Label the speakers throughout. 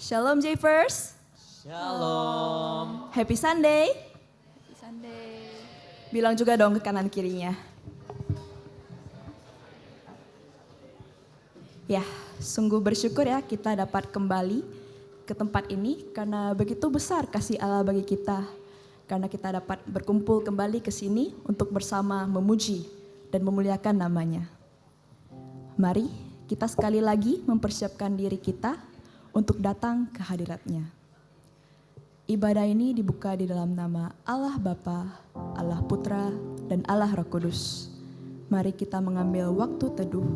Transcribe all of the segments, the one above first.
Speaker 1: Shalom J-First.
Speaker 2: Shalom.
Speaker 1: Happy Sunday.
Speaker 3: Happy Sunday.
Speaker 1: Bilang juga dong ke kanan kirinya. Ya, sungguh bersyukur ya kita dapat kembali ke tempat ini karena begitu besar kasih Allah bagi kita. Karena kita dapat berkumpul kembali ke sini untuk bersama memuji dan memuliakan namanya. Mari kita sekali lagi mempersiapkan diri kita untuk datang ke hadirat-Nya. Ibadah ini dibuka di dalam nama Allah Bapa, Allah Putra, dan Allah Roh Kudus. Mari kita mengambil waktu teduh.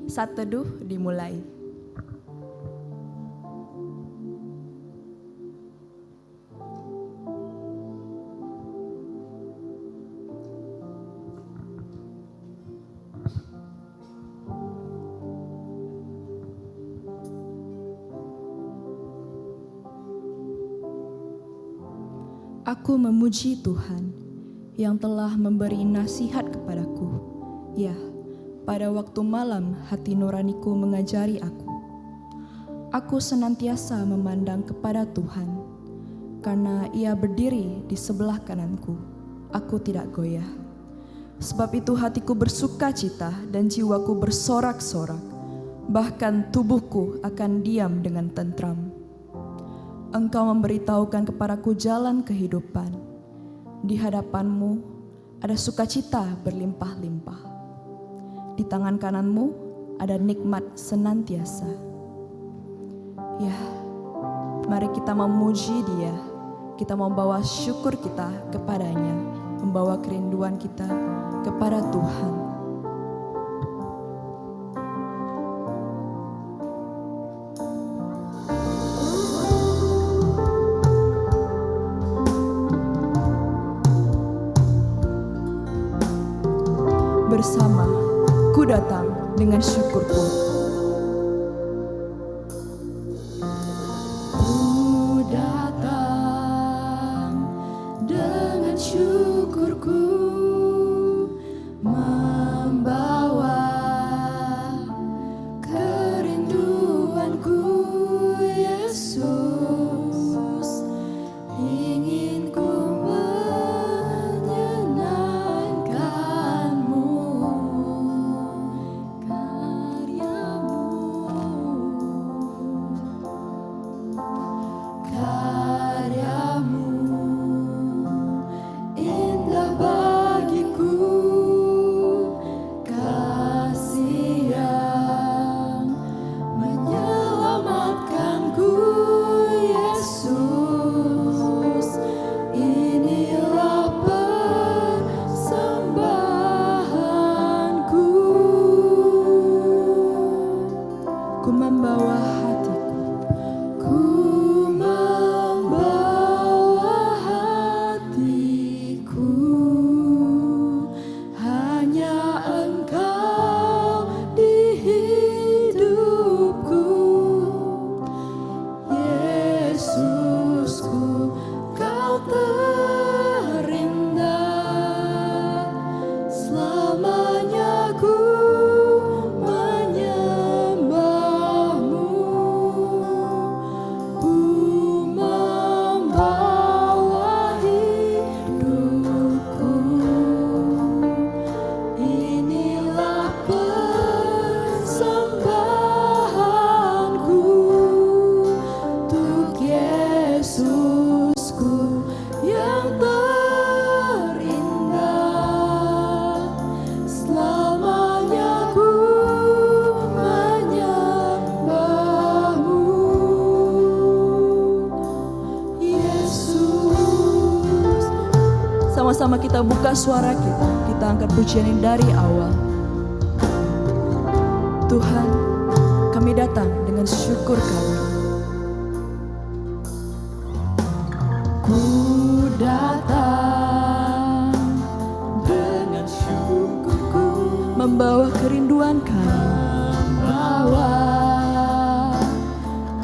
Speaker 1: Saat teduh dimulai. Aku memuji Tuhan yang telah memberi nasihat kepadaku. Ya, pada waktu malam hati nuraniku mengajari aku. Aku senantiasa memandang kepada Tuhan, karena Ia berdiri di sebelah kananku. Aku tidak goyah. Sebab itu hatiku bersuka cita dan jiwaku bersorak-sorak. Bahkan tubuhku akan diam dengan tentram. Engkau memberitahukan kepadaku jalan kehidupan. Di hadapan-Mu ada sukacita berlimpah-limpah. Di tangan kanan-Mu ada nikmat senantiasa. Ya, mari kita memuji Dia. Kita membawa syukur kita kepadanya. Membawa kerinduan kita kepada Tuhan. Bersama, ku datang dengan syukurku. Ku datang dengan syukurku, membawa kerinduanku, Yesus. Ingin ku sama-sama kita buka suara kita angkat pujian ini dari awal. Tuhan, kami datang dengan syukur kami. Ku datang dengan syukurku, membawa kerinduan kami. Membawa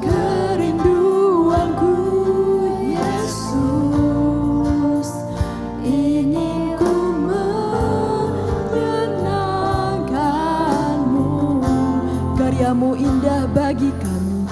Speaker 1: kerinduanku, Yesus. Ingin ku menyenangkan-Mu, karya-Mu indah bagi kami.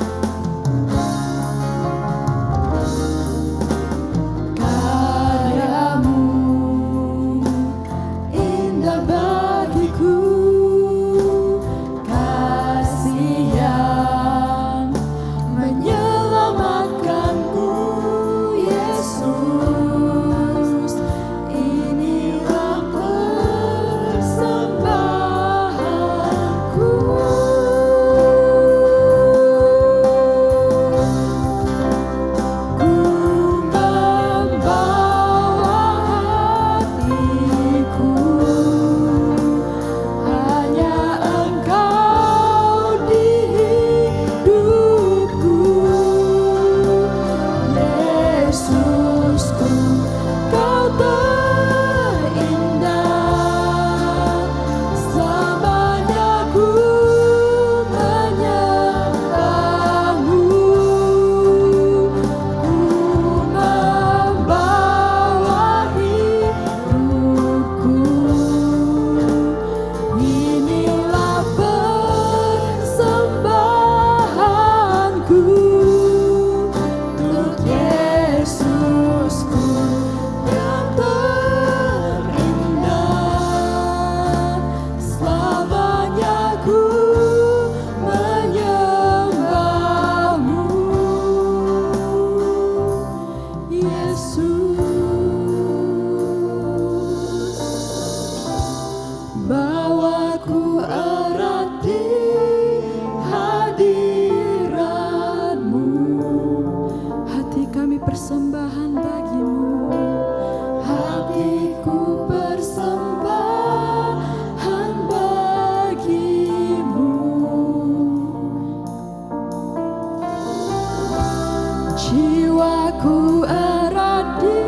Speaker 1: Jiwaku erat di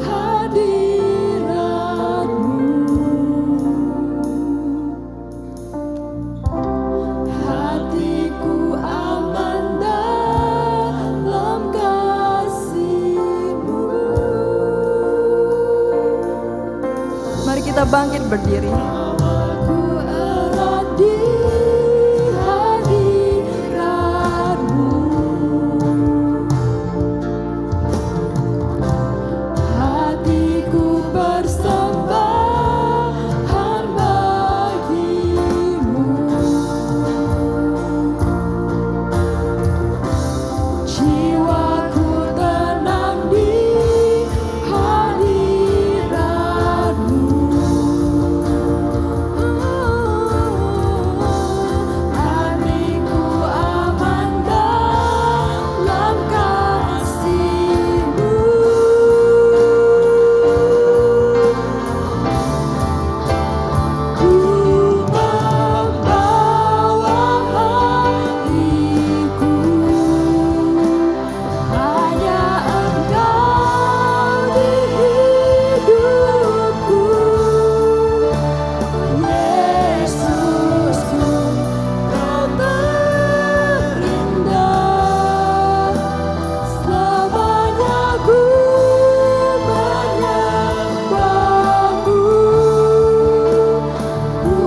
Speaker 1: hadirat-Mu. Hatiku aman dalam kasih-Mu. Mari kita bangkit berdiri. Aku erat di hadirat-Mu. Hatiku persembahan bagi-Mu. Jiwaku tenang di hadirat-Mu. Hatiku aman dalam kasih-Mu. Ku membawa hatiku, hanya Engkau di hidupku. Yesusku, Kau terindah. Selamanya ku menyembah-Mu. Ku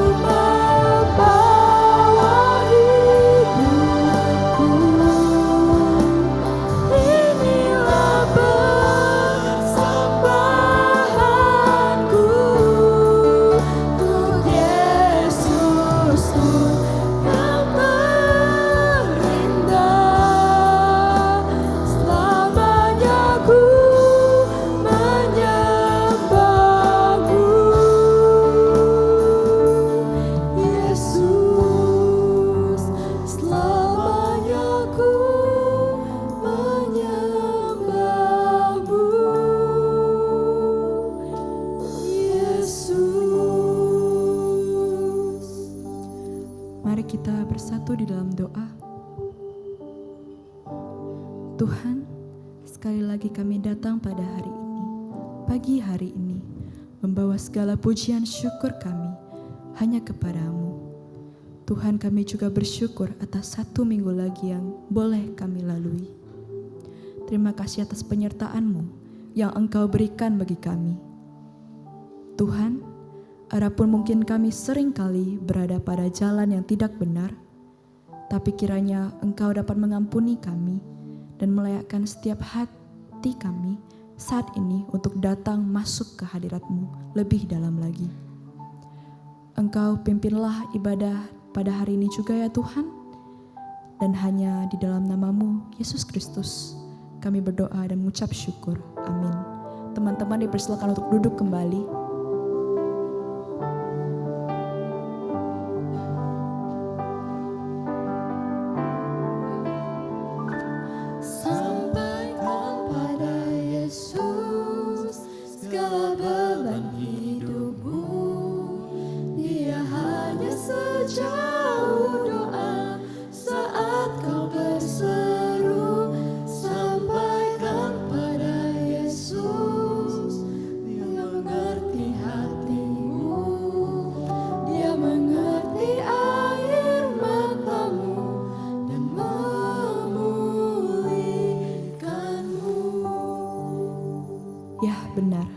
Speaker 1: membawa hidupku. Inilah persembahanku untuk Yesusku yang terindah. Selamanya ku menyembah-Mu. Yesus, selamanya ku menyembah-Mu. Yesus. Mari kita bersatu di dalam doa. Tuhan, sekali lagi kami datang pada hari ini, pagi hari ini, membawa segala pujian syukur kami hanya kepada-Mu. Tuhan, kami juga bersyukur atas 1 minggu lagi yang boleh kami lalui. Terima kasih atas penyertaan-Mu yang Engkau berikan bagi kami. Tuhan, adapun mungkin kami seringkali berada pada jalan yang tidak benar, tapi kiranya Engkau dapat mengampuni kami dan melayakkan setiap hati kami saat ini untuk datang masuk ke hadirat-Mu lebih dalam lagi. Engkau pimpinlah ibadah pada hari ini juga ya Tuhan, dan hanya di dalam nama-Mu Yesus Kristus kami berdoa dan mengucap syukur. Amin. Teman-teman dipersilakan untuk duduk kembali. Sampaikan pada Yesus segala beban hidupmu. Dia hanya sejauh doa saat kau berseru. Sampaikan pada Yesus, Dia mengerti hatimu. Dia mengerti air matamu dan memulihkanmu. Ya benar,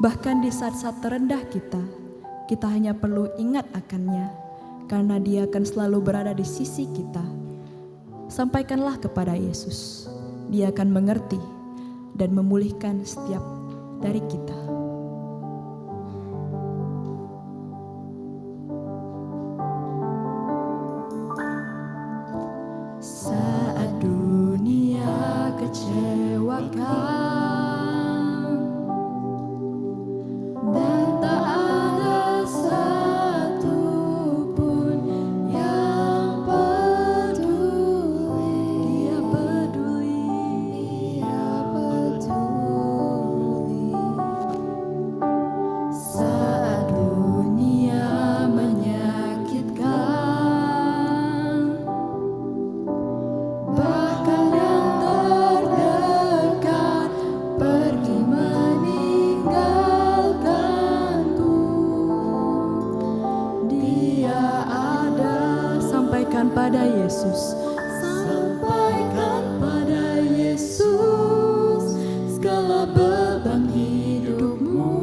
Speaker 1: bahkan di saat-saat terendah kita hanya perlu ingat akannya, karena Dia akan selalu berada di sisi kita. Sampaikanlah kepada Yesus, Dia akan mengerti dan memulihkan setiap dari kita. Saat dunia kecewakan dan tak ada satupun yang peduli, Dia peduli, Dia peduli. Yesus. Sampaikan pada Yesus segala beban hidupmu.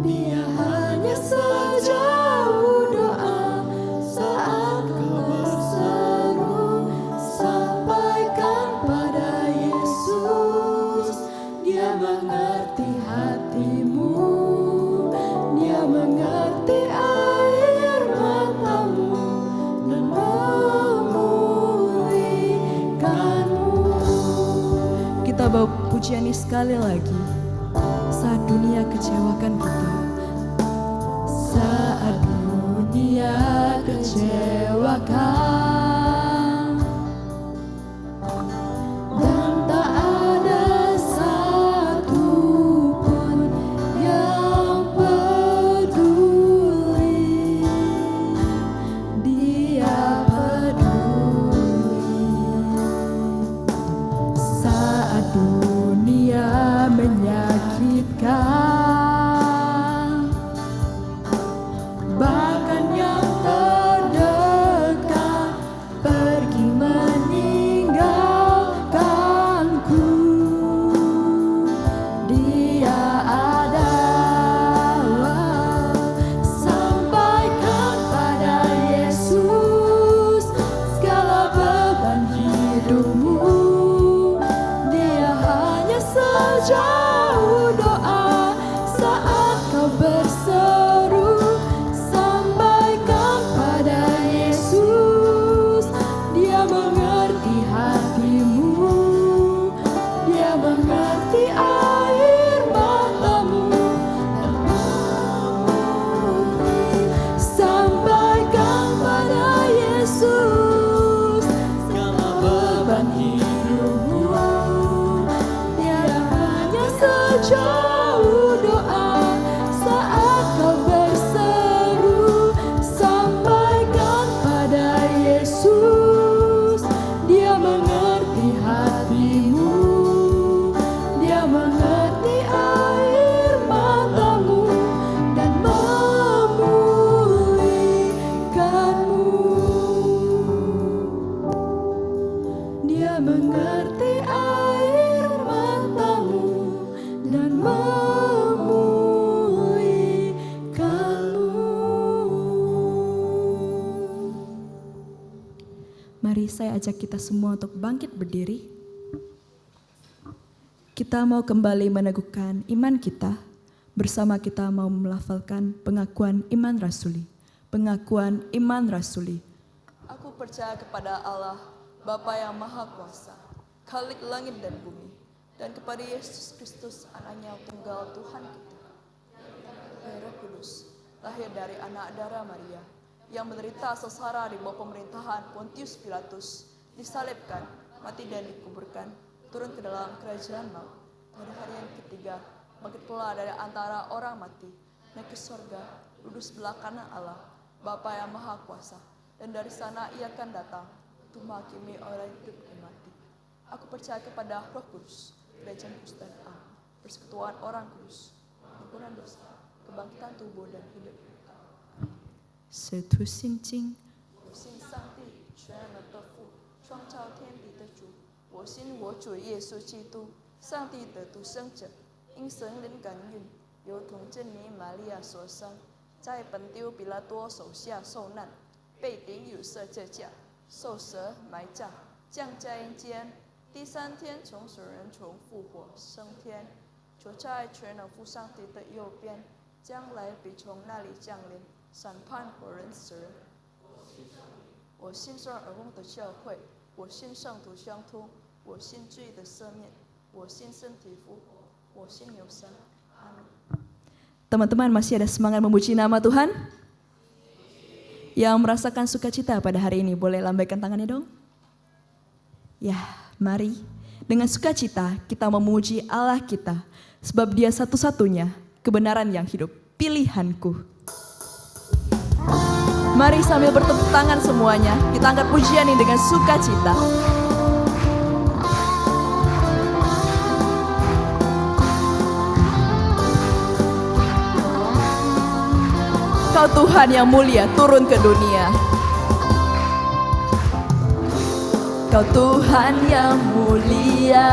Speaker 1: Dia hanya sejauh doa saat kau berseru. Sampaikan pada Yesus, Dia mengerti hatimu. Dia mengerti air matamu dan memulihkanmu. Kita bawa pujian ini sekali lagi. Saat dunia kecewakan kita, saat dunia kecewakan, dan tak ada satu pun yang peduli. Dia peduli. Saat dunia menyakitkan, bahkan yang terdekat pergi meninggalkanku. Dia ada. Sampaikan pada Yesus segala beban hidupmu. Dia hanya sejauh doa saat kau berseru. Sampaikan pada Yesus, Dia mengerti hatimu. Dia mengerti air matamu dan memulih. Sampaikan pada Yesus segala beban hidupmu. Dia hanya sejauh doa saat kau berseru. Sampaikan pada Yesus, Dia mengerti hatimu. Dia mengerti air matamu dan memulihkanmu. Dia mengerti air matamu dan memulihkanmu. Mari saya ajak kita semua untuk bangkit berdiri. Kita mau kembali meneguhkan iman kita. Bersama kita mau melafalkan pengakuan iman rasuli. Pengakuan iman rasuli. Aku percaya kepada Allah, Bapa yang Maha Kuasa, Khalik langit dan bumi, dan kepada Yesus Kristus, Anaknya tunggal Tuhan kita, Roh Kudus, lahir dari anak darah Maria, yang menderita sengsara di bawah pemerintahan Pontius Pilatus, disalibkan, mati dan dikuburkan, turun ke dalam kerajaan maut. Pada hari yang ketiga, bangkit pula dari antara orang mati, naik ke sorga, duduk sebelah kanan Allah, Bapa yang Maha Kuasa, dan dari sana Ia akan datang untuk menghakimi orang hidup dan mati. Aku percaya kepada Roh Kudus, kerajaan kudus dan Allah, persekutuan orang kudus, ampunan dosa, kebangkitan tubuh dan hidup. 使徒信经，我信上帝全能的父，创造天地的主。我信我主耶稣基督，上帝的独生者，因神灵感孕，由童贞女玛利亚所生，在本丢比拉多手下受难，被钉有十字架，受死埋葬，降在阴间，第三天从死人中复活升天，坐在全能父上帝的右边，将来必从那里降临。 审判活人死人。我信圣而丰的教会，我信圣徒相通，我信罪的赦免，我信身体复活，我信有神。Amin. Teman-teman masih ada semangat memuji nama Tuhan? Yang merasakan sukacita pada hari ini boleh lambaikan tangannya dong? Ya, mari dengan sukacita kita memuji Allah kita, sebab Dia satu-satunya kebenaran yang hidup, pilihanku. Mari sambil bertepuk tangan semuanya, kita angkat pujian ini dengan sukacita. Kau Tuhan yang mulia turun ke dunia. Kau Tuhan yang mulia,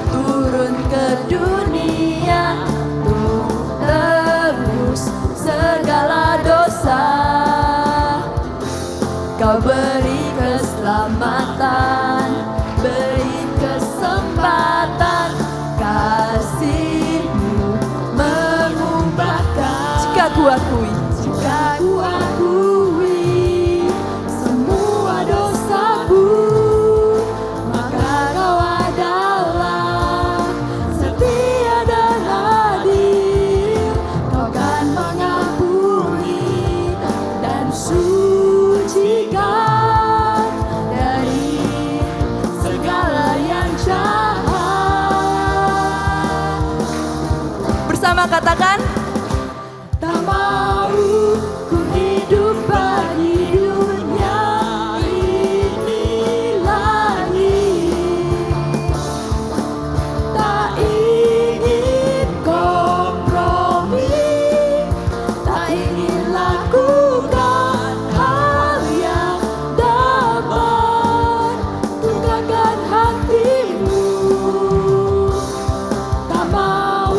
Speaker 1: turun ke dunia untuk tebus segala dosa. Kau beri keselamatan, beri kesempatan, kasih-Mu mengubahkan. Jika ku akui semua dosaku, maka Kau adalah setia dan adil. Kau kan mengampuni dan sucikan dari segala yang jahat. Bersama katakan, tak mau ku hidup bagi dunia ini lagi. Tak ingin kompromi, tak ingin lakukan hal yang dapat lukakan hatimu. Tak mau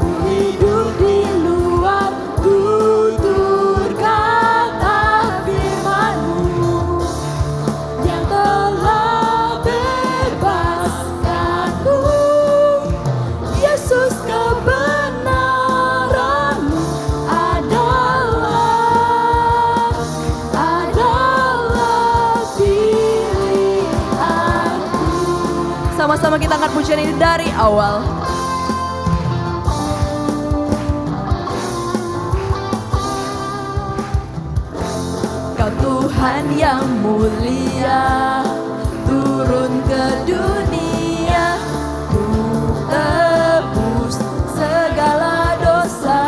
Speaker 1: ku hidup di luar tutur kata firman-Mu yang telah bebaskanku. Yesus, kebenaran-Mu adalah pilihanku. Sama-sama kita angkat pujian ini dari awal. Kau Tuhan yang mulia, turun ke dunia untuk tebus segala dosa.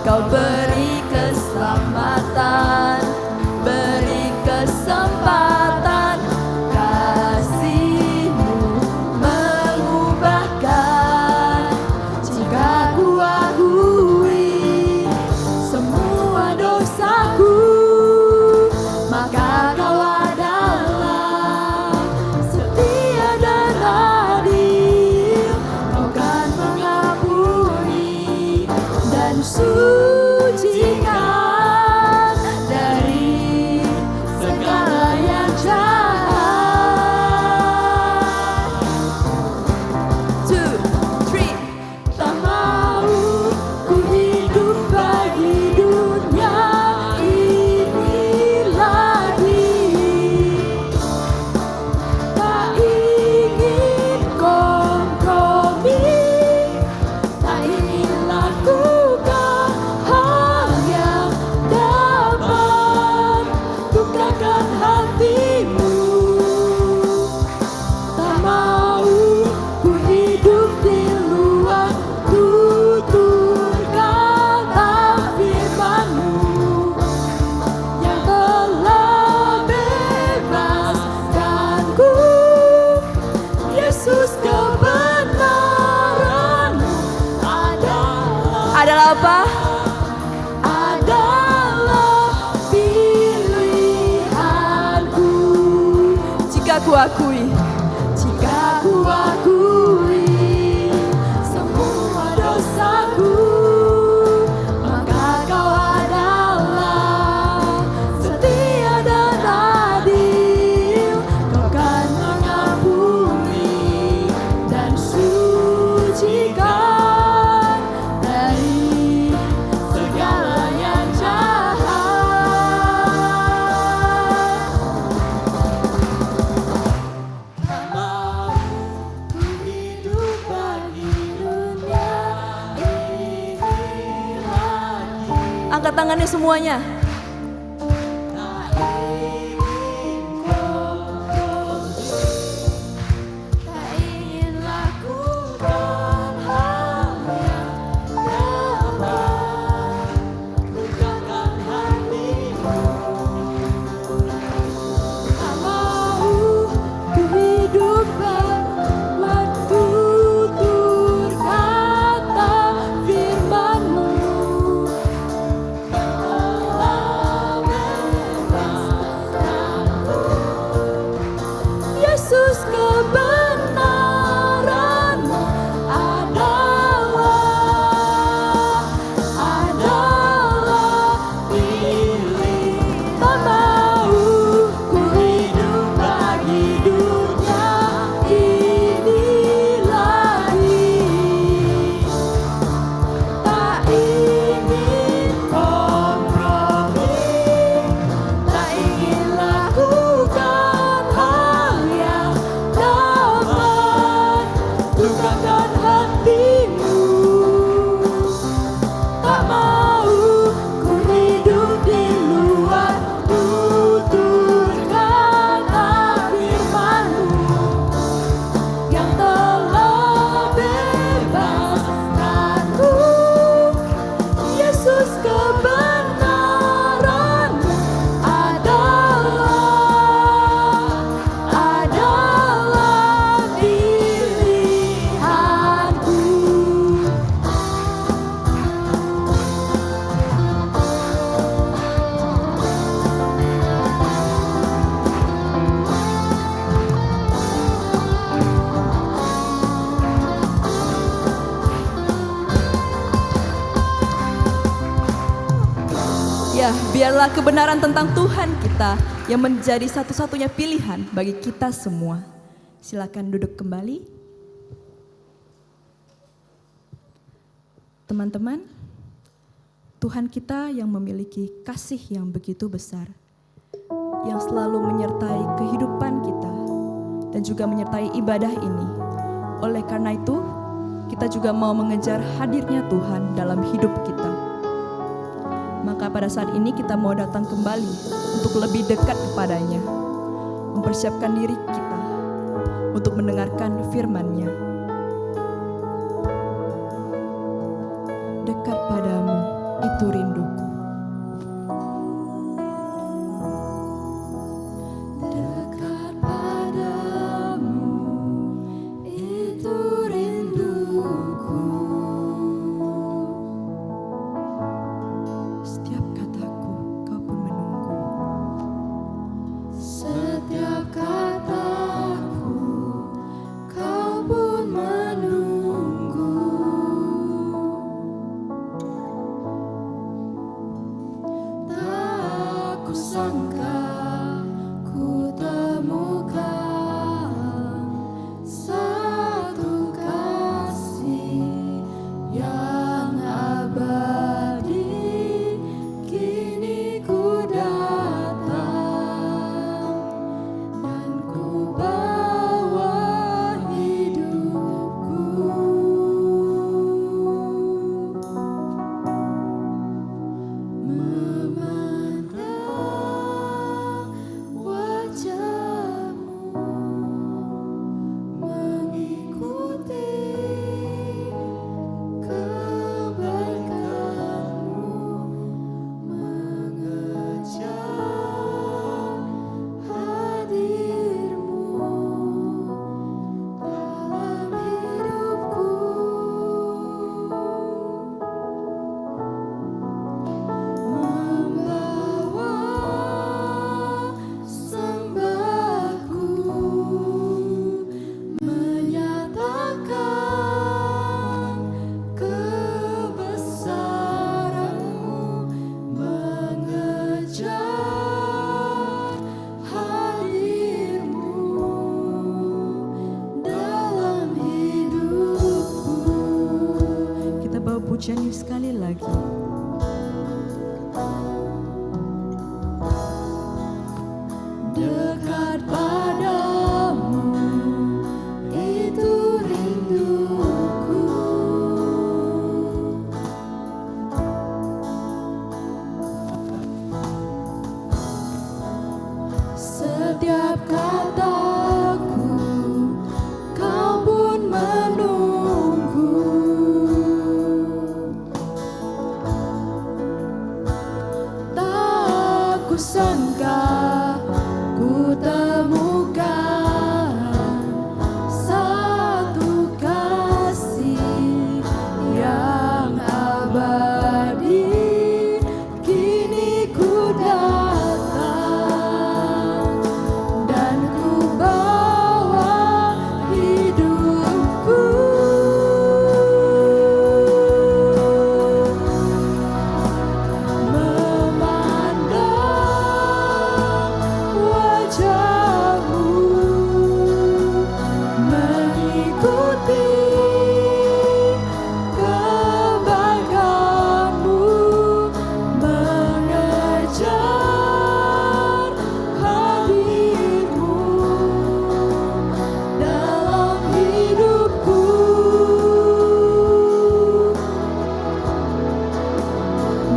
Speaker 1: Kau beri keselamatan, beri kesempatan, kasih-Mu mengubahkan. Jika ku akui semua dosaku, maka Kau adalah setia dan adil. Kau kan mengampuni dan sucikan dari segala yang jahat. 2, 3. Tak mau ku hidup bagi dunia ini lagi. Tak ingin kompromi, tak ingin lakukan hal yang dapat lukakan hatimu. Tak mau ku hidup di luar tutur kata firman-Mu yang telah bebaskanku. Yesus, kebenaran-Mu adalah apa? Adalah pilihanku. Jika ku akui semua dosaku, maka Kau adalah setia dan adil. Kau kan mengampuni dan sucikan dari segala yang jahat. Tak mau ku hidup bagi dunia ini lagi. Angkat tangannya semuanya. Tak ingin lakukan hal yang dapat lukakan hatimu. Tak mau ku hidup buat tutur kata firman-Mu yang telah adalah kebenaran tentang Tuhan kita yang menjadi satu-satunya pilihan bagi kita semua. Silakan duduk kembali. Teman-teman, Tuhan kita yang memiliki kasih yang begitu besar, yang selalu menyertai kehidupan kita dan juga menyertai ibadah ini. Oleh karena itu, kita juga mau mengejar hadirnya Tuhan dalam hidup kita. Maka pada saat ini kita mau datang kembali untuk lebih dekat kepadanya, mempersiapkan diri kita untuk mendengarkan firman-Nya. Dekat padamu, itu rinduku.
Speaker 3: Dekat padamu, itu rinduku.
Speaker 1: Setiap kataku, kau pun menunggu.
Speaker 3: Setiap kataku, kau pun menunggu. Tak kusangka ku temukan satu kasih yang abadi. Kini ku datang dan ku bawa hidupku. Memandang wajahmu, mengikuti kebaikanmu, mengejar hadirmu dalam hidupku. Membawa sembahku, menyatakan kebesaran-Mu, mengejar hadir-Mu dalam hidupku.
Speaker 1: Kita bawa pujian sekali lagi.
Speaker 3: Dekat padamu, itu rinduku. Setiap kataku, kau pun menunggu. Tak kusangka ku temukan satu kasih yang abadi. Kini ku datang dan ku bawa hidupku. Memandang wajahmu, mengikuti kebaikanmu, mengejar hadirmu dalam hidupku.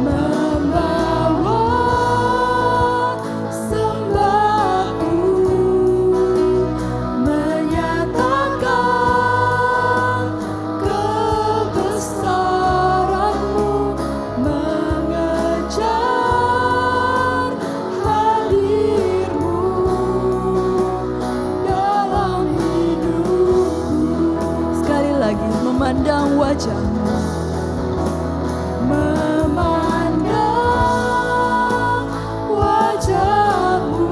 Speaker 3: Membawa sembahku, menyatakan kebesaran-Mu, mengejar hadir-Mu dalam hidupku.
Speaker 1: Sekali lagi, memandang wajah-Mu.
Speaker 3: Memandang wajah-Mu,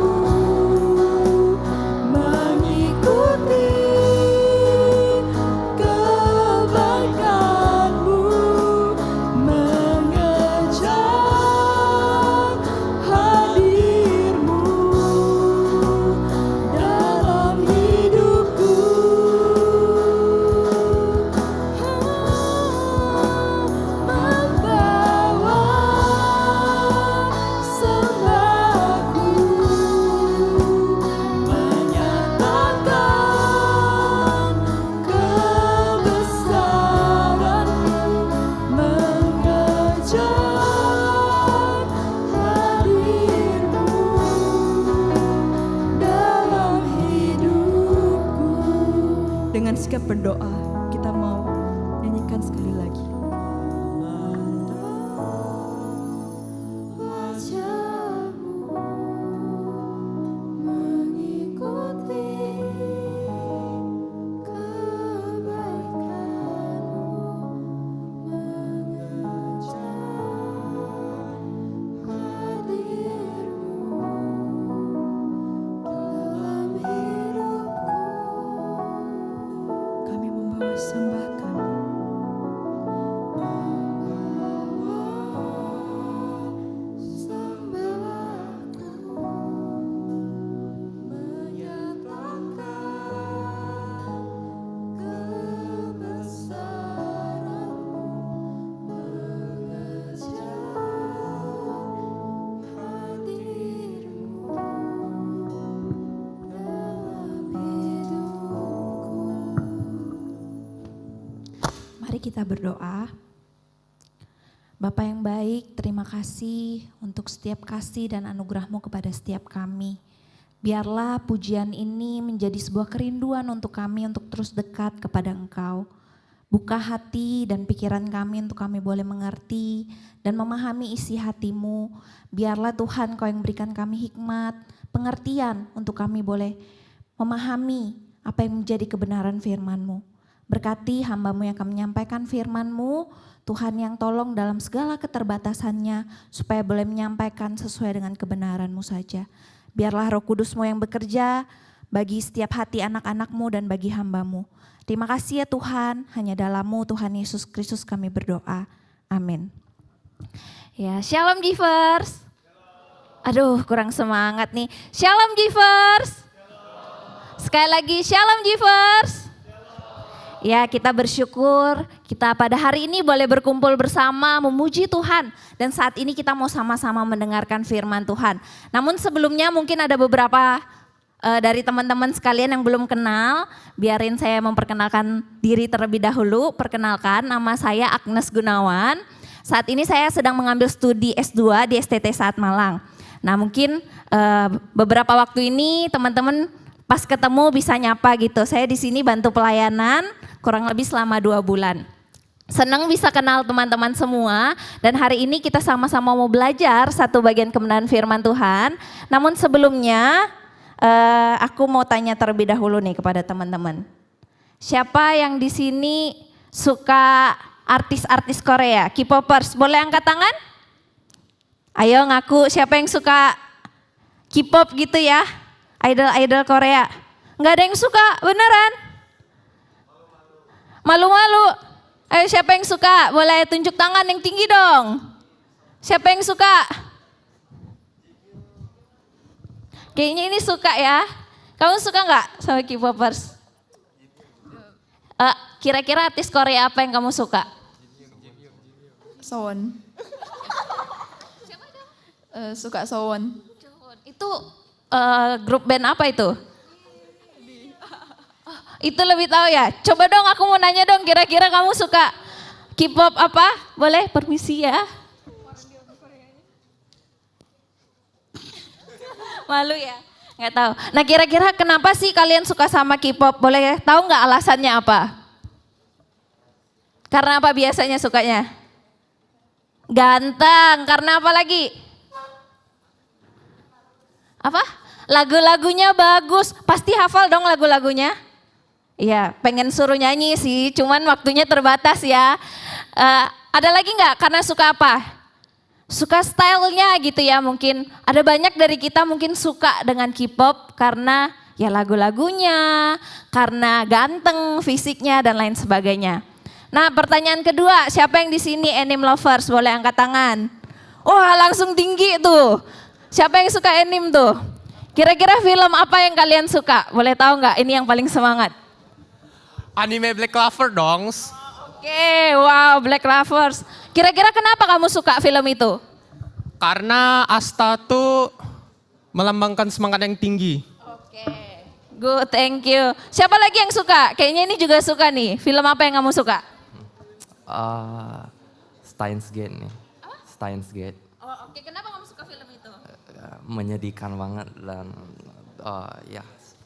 Speaker 3: mengikuti kebaikan-Mu, mengejar
Speaker 1: bersiap berdoa. Kita mau nyanyikan sekali lagi.
Speaker 3: Wajahmu mengikuti kebaikanmu, mengejar hadirmu dalam hidupku.
Speaker 1: Kami membawa sembah kami.
Speaker 4: Mari kita berdoa. Bapa yang baik, terima kasih untuk setiap kasih dan anugerah-Mu kepada setiap kami. Biarlah pujian ini menjadi sebuah kerinduan untuk kami untuk terus dekat kepada Engkau. Buka hati dan pikiran kami untuk kami boleh mengerti dan memahami isi hati-Mu. Biarlah Tuhan Kau yang berikan kami hikmat, pengertian untuk kami boleh memahami apa yang menjadi kebenaran firman-Mu. Berkati hamba-Mu yang akan menyampaikan firman-Mu, Tuhan yang tolong dalam segala keterbatasannya supaya boleh menyampaikan sesuai dengan kebenaran-Mu saja. Biarlah Roh Kudus-Mu yang bekerja bagi setiap hati anak-anak-Mu dan bagi hamba-Mu. Terima kasih ya Tuhan, hanya dalam-Mu Tuhan Yesus Kristus kami berdoa. Amin. Ya, Shalom Givers. Aduh, kurang semangat nih. Shalom Givers. Sekali lagi Shalom Givers. Ya, kita bersyukur kita pada hari ini boleh berkumpul bersama memuji Tuhan. Dan saat ini kita mau sama-sama mendengarkan firman Tuhan. Namun sebelumnya mungkin ada beberapa dari teman-teman sekalian yang belum kenal. Biarin saya memperkenalkan diri terlebih dahulu. Perkenalkan, nama saya Agnes Gunawan. Saat ini saya sedang mengambil studi S2 di STT Saat Malang. Nah mungkin beberapa waktu ini teman-teman pas ketemu bisa nyapa gitu. Saya di sini bantu pelayanan kurang lebih selama 2 bulan. Senang bisa kenal teman-teman semua dan hari ini kita sama-sama mau belajar satu bagian kebenaran firman Tuhan. Namun sebelumnya aku mau tanya terlebih dahulu nih kepada teman-teman. Siapa yang di sini suka artis-artis Korea, K-popers? Boleh angkat tangan? Ayo ngaku siapa yang suka K-pop gitu ya? Idol-idol Korea. Enggak ada yang suka, beneran? Malu-malu. Ayo siapa yang suka? Boleh tunjuk tangan yang tinggi dong. Siapa yang suka? Kayaknya ini suka ya. Kamu suka nggak sama K-popers? Kira-kira artis Korea apa yang kamu suka?
Speaker 3: Sowon. Suka Sowon.
Speaker 4: Itu grup band apa itu? Itu lebih tahu ya. Coba dong aku mau nanya dong kira-kira kamu suka K-pop apa? Boleh permisi ya. Malu ya? Nggak tahu. Nah kira-kira kenapa sih kalian suka sama K-pop? Boleh tahu nggak alasannya apa? Karena apa biasanya sukanya? Ganteng. Karena apa lagi? Apa? Lagu-lagunya bagus. Pasti hafal dong lagu-lagunya? Iya, pengen suruh nyanyi sih, cuman waktunya terbatas ya. Ada lagi nggak? Karena suka apa? Suka stylenya gitu ya mungkin. Ada banyak dari kita mungkin suka dengan K-pop karena ya lagu-lagunya, karena ganteng fisiknya dan lain sebagainya. Nah pertanyaan kedua, siapa yang di sini anime lovers? Boleh angkat tangan. Wah langsung tinggi tuh. Siapa yang suka anime tuh? Kira-kira film apa yang kalian suka? Boleh tahu nggak? Ini yang paling semangat.
Speaker 2: Anime Black Clover dong.
Speaker 4: Oke, wow Black Clovers. Kira-kira kenapa kamu suka film itu?
Speaker 2: Karena Asta tuh melambangkan semangat yang tinggi.
Speaker 4: Oke, good, thank you. Siapa lagi yang suka? Kayaknya ini juga suka nih. Film apa yang kamu suka?
Speaker 5: Steins Gate nih. Steins Gate.
Speaker 4: Oh, oke. Kenapa kamu suka film itu?
Speaker 5: Menyedihkan banget dan ya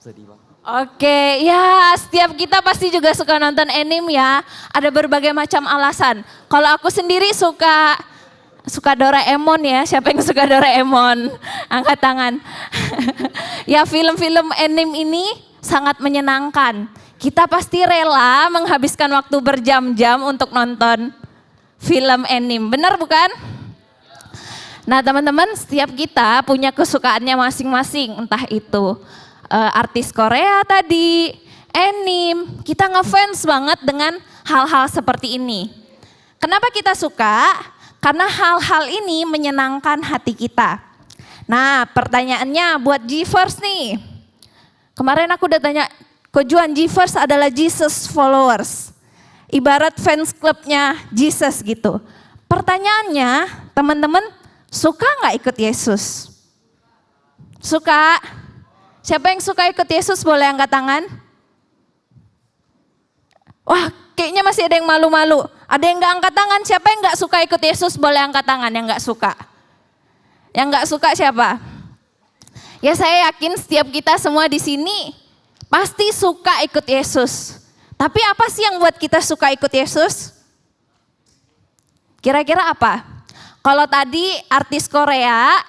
Speaker 5: Sedih banget.
Speaker 4: Oke, ya setiap kita pasti juga suka nonton anime ya. Ada berbagai macam alasan. Kalau aku sendiri suka Doraemon ya. Siapa yang suka Doraemon? Angkat tangan. Ya film-film anime ini sangat menyenangkan. Kita pasti rela menghabiskan waktu berjam-jam untuk nonton film anime. Benar bukan? Nah teman-teman, setiap kita punya kesukaannya masing-masing. Entah itu artis Korea tadi, anime, kita ngefans banget dengan hal-hal seperti ini. Kenapa kita suka? Karena hal-hal ini menyenangkan hati kita. Nah pertanyaannya buat G-First nih. Kemarin aku udah tanya, Ko Juan, G-First adalah Jesus followers. Ibarat fans clubnya Jesus gitu. Pertanyaannya, teman-teman suka nggak ikut Yesus? Suka? Siapa yang suka ikut Yesus boleh angkat tangan? Wah, kayaknya masih ada yang malu-malu. Ada yang nggak angkat tangan, siapa yang nggak suka ikut Yesus boleh angkat tangan yang nggak suka. Yang nggak suka siapa? Ya saya yakin setiap kita semua di sini pasti suka ikut Yesus. Tapi apa sih yang buat kita suka ikut Yesus? Kira-kira apa? Kalau tadi artis Korea,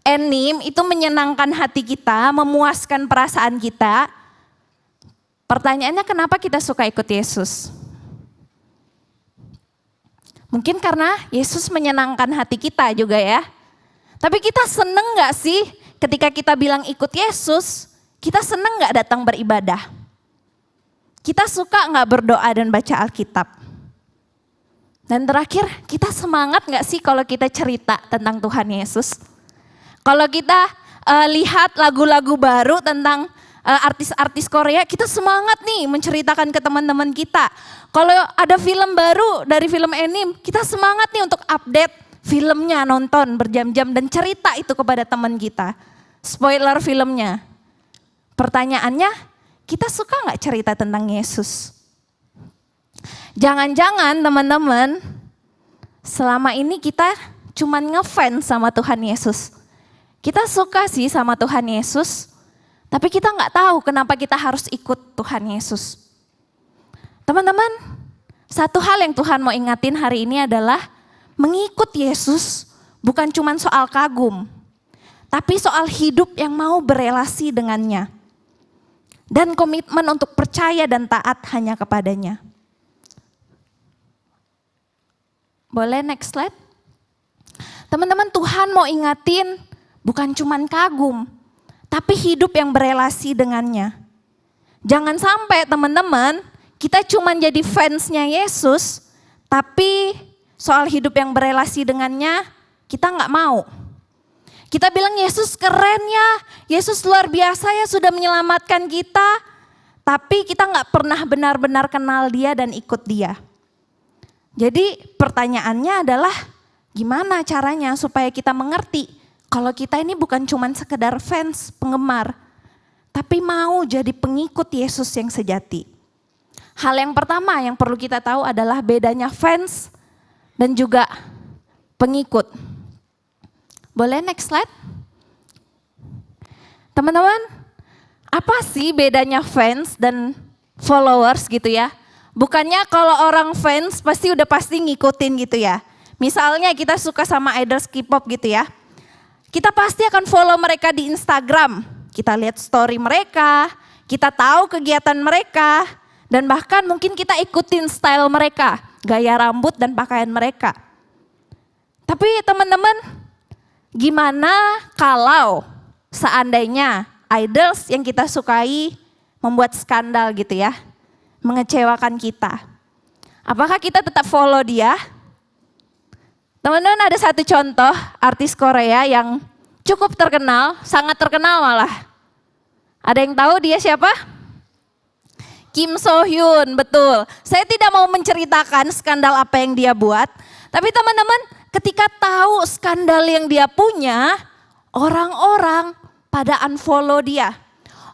Speaker 4: anime itu menyenangkan hati kita, memuaskan perasaan kita. Pertanyaannya kenapa kita suka ikut Yesus? Mungkin karena Yesus menyenangkan hati kita juga ya. Tapi kita seneng gak sih ketika kita bilang ikut Yesus, kita seneng gak datang beribadah? Kita suka gak berdoa dan baca Alkitab? Dan terakhir, kita semangat gak sih kalau kita cerita tentang Tuhan Yesus? Kalau kita lihat lagu-lagu baru tentang artis-artis Korea, kita semangat nih menceritakan ke teman-teman kita. Kalau ada film baru dari film anime, kita semangat nih untuk update filmnya, nonton berjam-jam dan cerita itu kepada teman kita. Spoiler filmnya. Pertanyaannya, kita suka gak cerita tentang Yesus? Jangan-jangan teman-teman, selama ini kita cuman ngefans sama Tuhan Yesus. Kita suka sih sama Tuhan Yesus, tapi kita nggak tahu kenapa kita harus ikut Tuhan Yesus. Teman-teman, satu hal yang Tuhan mau ingatin hari ini adalah mengikut Yesus bukan cuma soal kagum, tapi soal hidup yang mau berelasi dengannya. Dan komitmen untuk percaya dan taat hanya kepadanya. Boleh next slide? Teman-teman, Tuhan mau ingatin bukan cuman kagum, tapi hidup yang berelasi dengannya. Jangan sampai teman-teman, kita cuman jadi fansnya Yesus, tapi soal hidup yang berelasi dengannya, kita nggak mau. Kita bilang Yesus keren ya, Yesus luar biasa ya sudah menyelamatkan kita, tapi kita nggak pernah benar-benar kenal dia dan ikut dia. Jadi pertanyaannya adalah gimana caranya supaya kita mengerti kalau kita ini bukan cuma sekedar fans, penggemar, tapi mau jadi pengikut Yesus yang sejati. Hal yang pertama yang perlu kita tahu adalah bedanya fans dan juga pengikut. Boleh next slide? Teman-teman, apa sih bedanya fans dan followers gitu ya? Bukannya kalau orang fans pasti udah pasti ngikutin gitu ya. Misalnya kita suka sama idols K-pop gitu ya. Kita pasti akan follow mereka di Instagram. Kita lihat story mereka, kita tahu kegiatan mereka, dan bahkan mungkin kita ikutin style mereka, gaya rambut dan pakaian mereka. Tapi teman-teman, gimana kalau seandainya idols yang kita sukai membuat skandal gitu ya, mengecewakan kita? Apakah kita tetap follow dia? Teman-teman, ada satu contoh artis Korea yang cukup terkenal, sangat terkenal malah. Ada yang tahu dia siapa? Kim So Hyun, betul. Saya tidak mau menceritakan skandal apa yang dia buat, tapi teman-teman ketika tahu skandal yang dia punya, orang-orang pada unfollow dia.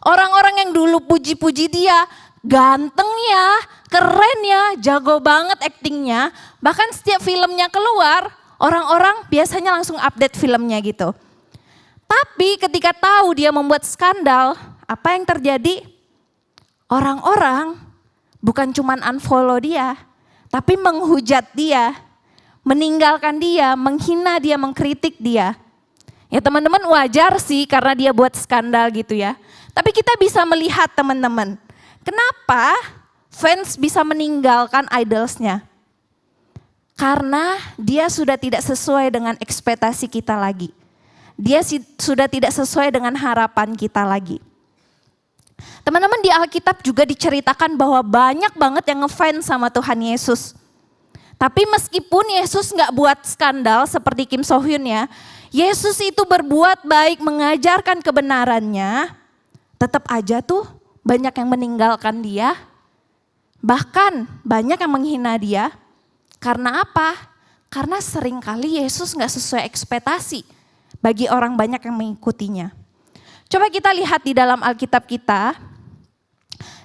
Speaker 4: Orang-orang yang dulu puji-puji dia, ganteng ya, keren ya, jago banget aktingnya. Bahkan setiap filmnya keluar, orang-orang biasanya langsung update filmnya gitu. Tapi ketika tahu dia membuat skandal, Apa yang terjadi? Orang-orang bukan cuman unfollow dia, tapi menghujat dia, meninggalkan dia, menghina dia, mengkritik dia. Ya teman-teman, wajar sih karena dia buat skandal gitu ya. Tapi kita bisa melihat teman-teman, kenapa fans bisa meninggalkan idolsnya? Karena dia sudah tidak sesuai dengan ekspektasi kita lagi. Dia sudah tidak sesuai dengan harapan kita lagi. Teman-teman, di Alkitab juga diceritakan bahwa banyak banget yang ngefans sama Tuhan Yesus. Tapi meskipun Yesus nggak buat skandal seperti Kim So Hyun ya, Yesus itu berbuat baik, mengajarkan kebenarannya, tetap aja tuh banyak yang meninggalkan dia. Bahkan banyak yang menghina dia. Karena apa? Karena seringkali Yesus nggak sesuai ekspektasi bagi orang banyak yang mengikutinya. Coba kita lihat di dalam Alkitab kita,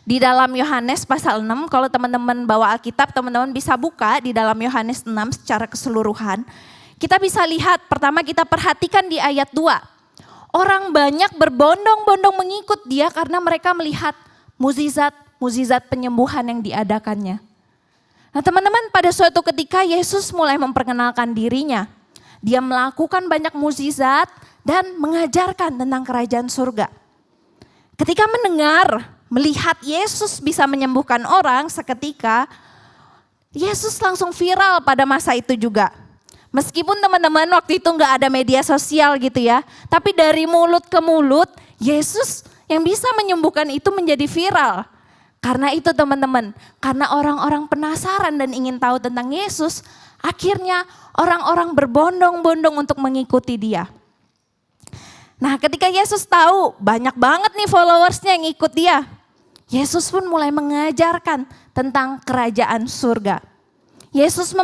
Speaker 4: di dalam Yohanes pasal 6, kalau teman-teman bawa Alkitab, teman-teman bisa buka di dalam Yohanes 6 secara keseluruhan. Kita bisa lihat, pertama kita perhatikan di ayat 2. Orang banyak berbondong-bondong mengikut dia karena mereka melihat mukjizat penyembuhan yang diadakannya. Nah teman-teman, pada suatu ketika Yesus mulai memperkenalkan dirinya. Dia melakukan banyak mukjizat dan mengajarkan tentang kerajaan surga. Ketika melihat Yesus bisa menyembuhkan orang seketika, Yesus langsung viral pada masa itu juga. Meskipun teman-teman waktu itu nggak ada media sosial gitu ya, tapi dari mulut ke mulut, Yesus yang bisa menyembuhkan itu menjadi viral. Karena itu teman-teman, karena orang-orang penasaran dan ingin tahu tentang Yesus, akhirnya orang-orang berbondong-bondong untuk mengikuti dia. Nah ketika Yesus tahu banyak banget nih followersnya yang ikut dia, Yesus pun mulai mengajarkan tentang kerajaan surga. Yesus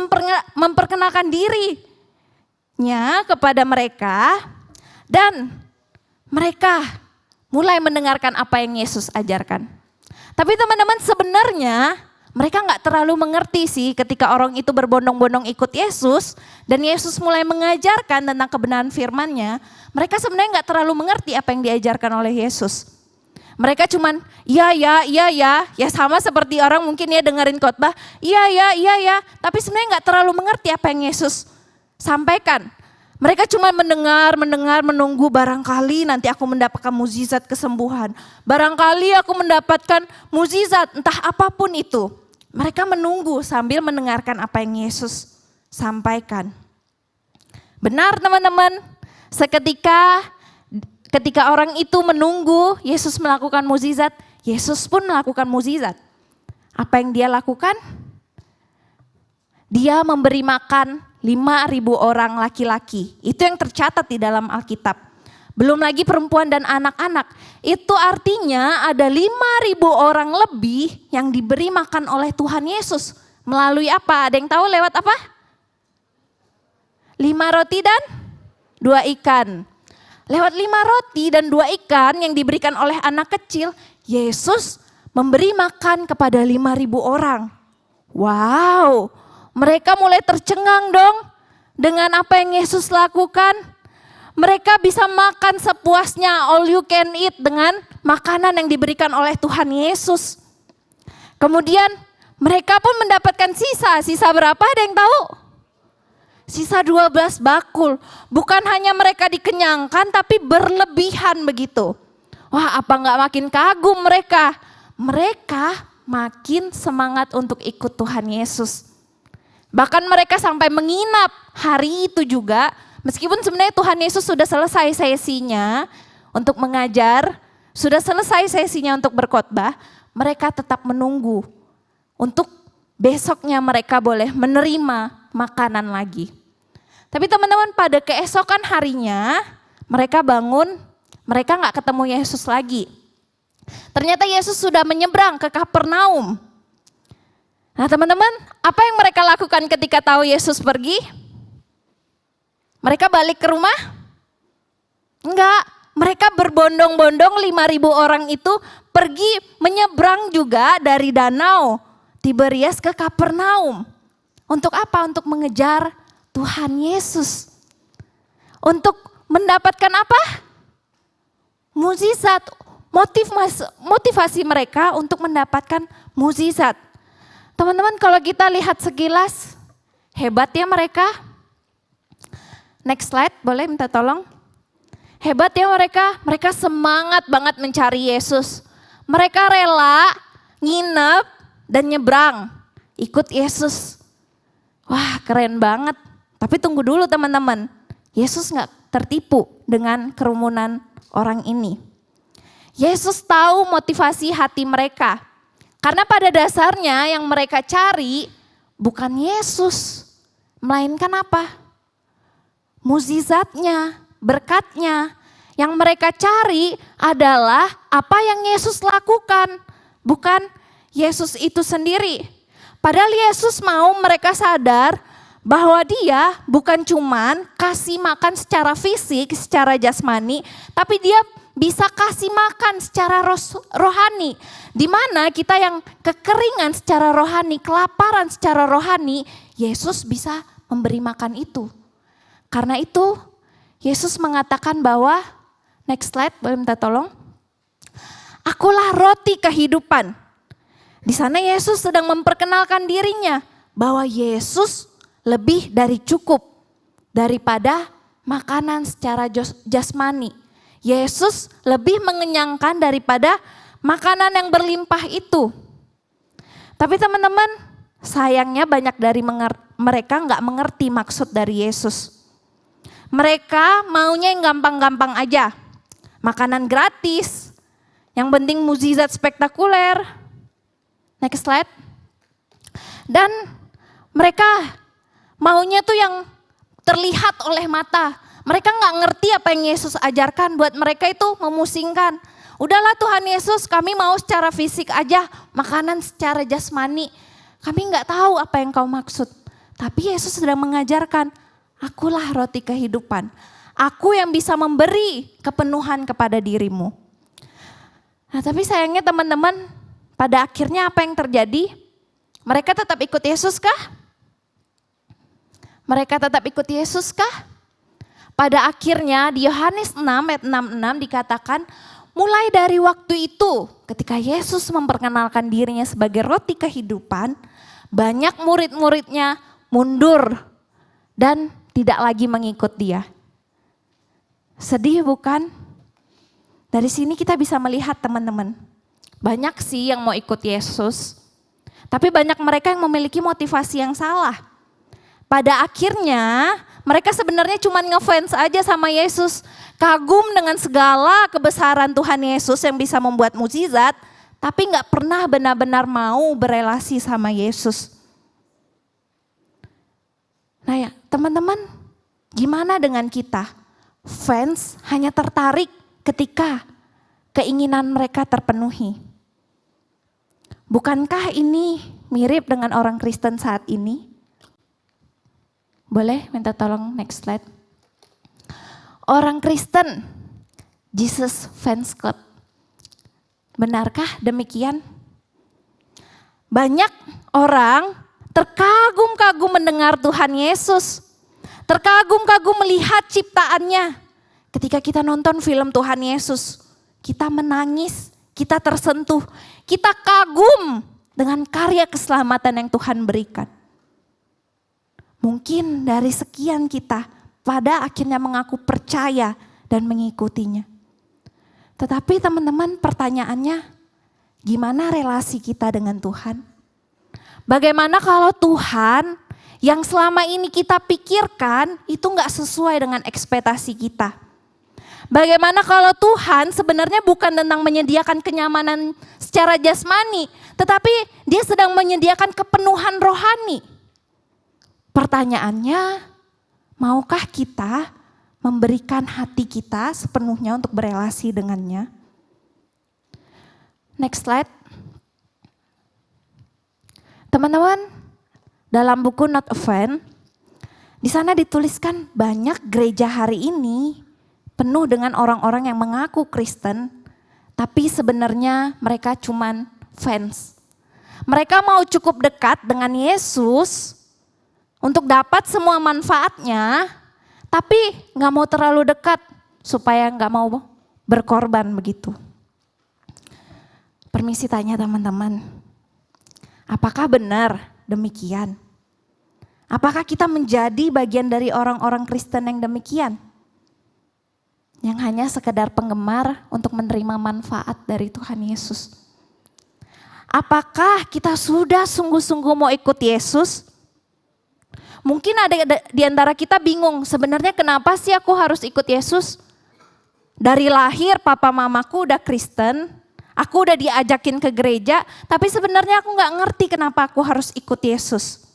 Speaker 4: memperkenalkan dirinya kepada mereka dan mereka mulai mendengarkan apa yang Yesus ajarkan. Tapi teman-teman, sebenarnya mereka nggak terlalu mengerti sih ketika orang itu berbondong-bondong ikut Yesus dan Yesus mulai mengajarkan tentang kebenaran firman-Nya. Mereka sebenarnya nggak terlalu mengerti apa yang diajarkan oleh Yesus. Mereka cuman ya sama seperti orang mungkin ya dengerin khotbah, ya, tapi sebenarnya nggak terlalu mengerti apa yang Yesus sampaikan. Mereka cuma mendengar, menunggu barangkali nanti aku mendapatkan mukjizat kesembuhan. Barangkali aku mendapatkan mukjizat entah apapun itu. Mereka menunggu sambil mendengarkan apa yang Yesus sampaikan. Benar teman-teman, ketika orang itu menunggu Yesus melakukan mukjizat, Yesus pun melakukan mukjizat. Apa yang dia lakukan? Dia memberi makan 5.000 orang laki-laki. Itu yang tercatat di dalam Alkitab. Belum lagi perempuan dan anak-anak. Itu artinya ada 5.000 orang lebih yang diberi makan oleh Tuhan Yesus. Melalui apa? Ada yang tahu lewat apa? 5 roti dan 2 ikan. Lewat 5 roti dan 2 ikan yang diberikan oleh anak kecil, Yesus memberi makan kepada 5.000 orang. Wow, mereka mulai tercengang dong dengan apa yang Yesus lakukan. Mereka bisa makan sepuasnya, all you can eat dengan makanan yang diberikan oleh Tuhan Yesus. Kemudian mereka pun mendapatkan sisa berapa ada yang tahu? Sisa 12 bakul. Bukan hanya mereka dikenyangkan tapi berlebihan begitu. Wah, apa enggak makin kagum mereka? Mereka makin semangat untuk ikut Tuhan Yesus. Bahkan mereka sampai menginap hari itu juga, meskipun sebenarnya Tuhan Yesus sudah selesai sesinya untuk mengajar, sudah selesai sesinya untuk berkhotbah, mereka tetap menunggu untuk besoknya mereka boleh menerima makanan lagi. Tapi teman-teman, pada keesokan harinya mereka bangun, mereka nggak ketemu Yesus lagi. Ternyata Yesus sudah menyeberang ke Kapernaum. Nah teman-teman, apa yang mereka lakukan ketika tahu Yesus pergi? Mereka balik ke rumah? Enggak, mereka berbondong-bondong 5.000 orang itu pergi menyeberang juga dari danau Tiberias ke Kapernaum. Untuk apa? Untuk mengejar Tuhan Yesus. Untuk mendapatkan apa? Mukjizat. motivasi mereka untuk mendapatkan mukjizat. Teman-teman, kalau kita lihat sekilas, hebat ya mereka. Next slide, boleh minta tolong. Hebat ya mereka semangat banget mencari Yesus. Mereka rela nginep dan nyebrang, ikut Yesus. Wah, keren banget. Tapi tunggu dulu teman-teman, Yesus gak tertipu dengan kerumunan orang ini. Yesus tahu motivasi hati mereka. Karena pada dasarnya yang mereka cari bukan Yesus, melainkan apa? Mukjizatnya, berkatnya. Yang mereka cari adalah apa yang Yesus lakukan, bukan Yesus itu sendiri. Padahal Yesus mau mereka sadar bahwa dia bukan cuman kasih makan secara fisik, secara jasmani, tapi dia bisa kasih makan secara rohani. Di mana kita yang kekeringan secara rohani, kelaparan secara rohani, Yesus bisa memberi makan itu. Karena itu Yesus mengatakan bahwa, next slide boleh minta tolong. Akulah roti kehidupan. Di sana Yesus sedang memperkenalkan dirinya bahwa Yesus lebih dari cukup daripada makanan secara jasmani. Yesus lebih mengenyangkan daripada makanan yang berlimpah itu. Tapi teman-teman, sayangnya banyak dari mereka nggak mengerti maksud dari Yesus. Mereka maunya yang gampang-gampang aja. Makanan gratis, yang penting mukjizat spektakuler. Next slide. Dan mereka maunya tuh yang terlihat oleh mata. Mereka nggak ngerti apa yang Yesus ajarkan, buat mereka itu memusingkan. Udahlah Tuhan Yesus, kami mau secara fisik aja, makanan secara jasmani. Kami nggak tahu apa yang kau maksud. Tapi Yesus sedang mengajarkan, akulah roti kehidupan. Aku yang bisa memberi kepenuhan kepada dirimu. Nah tapi sayangnya teman-teman, pada akhirnya apa yang terjadi? Mereka tetap ikut Yesus kah? Mereka tetap ikut Yesus kah? Pada akhirnya di Yohanes 6 ayat 66 dikatakan, mulai dari waktu itu ketika Yesus memperkenalkan dirinya sebagai roti kehidupan, banyak murid-muridnya mundur dan tidak lagi mengikut dia. Sedih bukan? Dari sini kita bisa melihat teman-teman, banyak sih yang mau ikut Yesus, tapi banyak mereka yang memiliki motivasi yang salah. Pada akhirnya mereka sebenarnya cuma ngefans aja sama Yesus. Kagum dengan segala kebesaran Tuhan Yesus yang bisa membuat mukjizat. Tapi gak pernah benar-benar mau berelasi sama Yesus. Nah ya teman-teman, gimana dengan kita? Fans hanya tertarik ketika keinginan mereka terpenuhi. Bukankah ini mirip dengan orang Kristen saat ini? Boleh minta tolong next slide. Orang Kristen, Jesus Fans Club. Benarkah demikian? Banyak orang terkagum-kagum mendengar Tuhan Yesus. Terkagum-kagum melihat ciptaannya. Ketika kita nonton film Tuhan Yesus, kita menangis, kita tersentuh. Kita kagum dengan karya keselamatan yang Tuhan berikan. Mungkin dari sekian kita pada akhirnya mengaku percaya dan mengikutinya. Tetapi teman-teman pertanyaannya, gimana relasi kita dengan Tuhan? Bagaimana kalau Tuhan yang selama ini kita pikirkan itu gak sesuai dengan ekspektasi kita? Bagaimana kalau Tuhan sebenarnya bukan tentang menyediakan kenyamanan secara jasmani, tetapi dia sedang menyediakan kepenuhan rohani? Pertanyaannya, maukah kita memberikan hati kita sepenuhnya untuk berelasi dengannya? Next slide. Teman-teman, dalam buku Not a Fan, di sana dituliskan banyak gereja hari ini penuh dengan orang-orang yang mengaku Kristen, tapi sebenarnya mereka cuman fans. Mereka mau cukup dekat dengan Yesus untuk dapat semua manfaatnya, tapi gak mau terlalu dekat supaya gak mau berkorban begitu. Permisi tanya teman-teman, apakah benar demikian? Apakah kita menjadi bagian dari orang-orang Kristen yang demikian? Yang hanya sekedar penggemar untuk menerima manfaat dari Tuhan Yesus. Apakah kita sudah sungguh-sungguh mau ikut Yesus? Mungkin ada di antara kita bingung, sebenarnya kenapa sih aku harus ikut Yesus? Dari lahir papa mamaku udah Kristen, aku udah diajakin ke gereja, tapi sebenarnya aku gak ngerti kenapa aku harus ikut Yesus.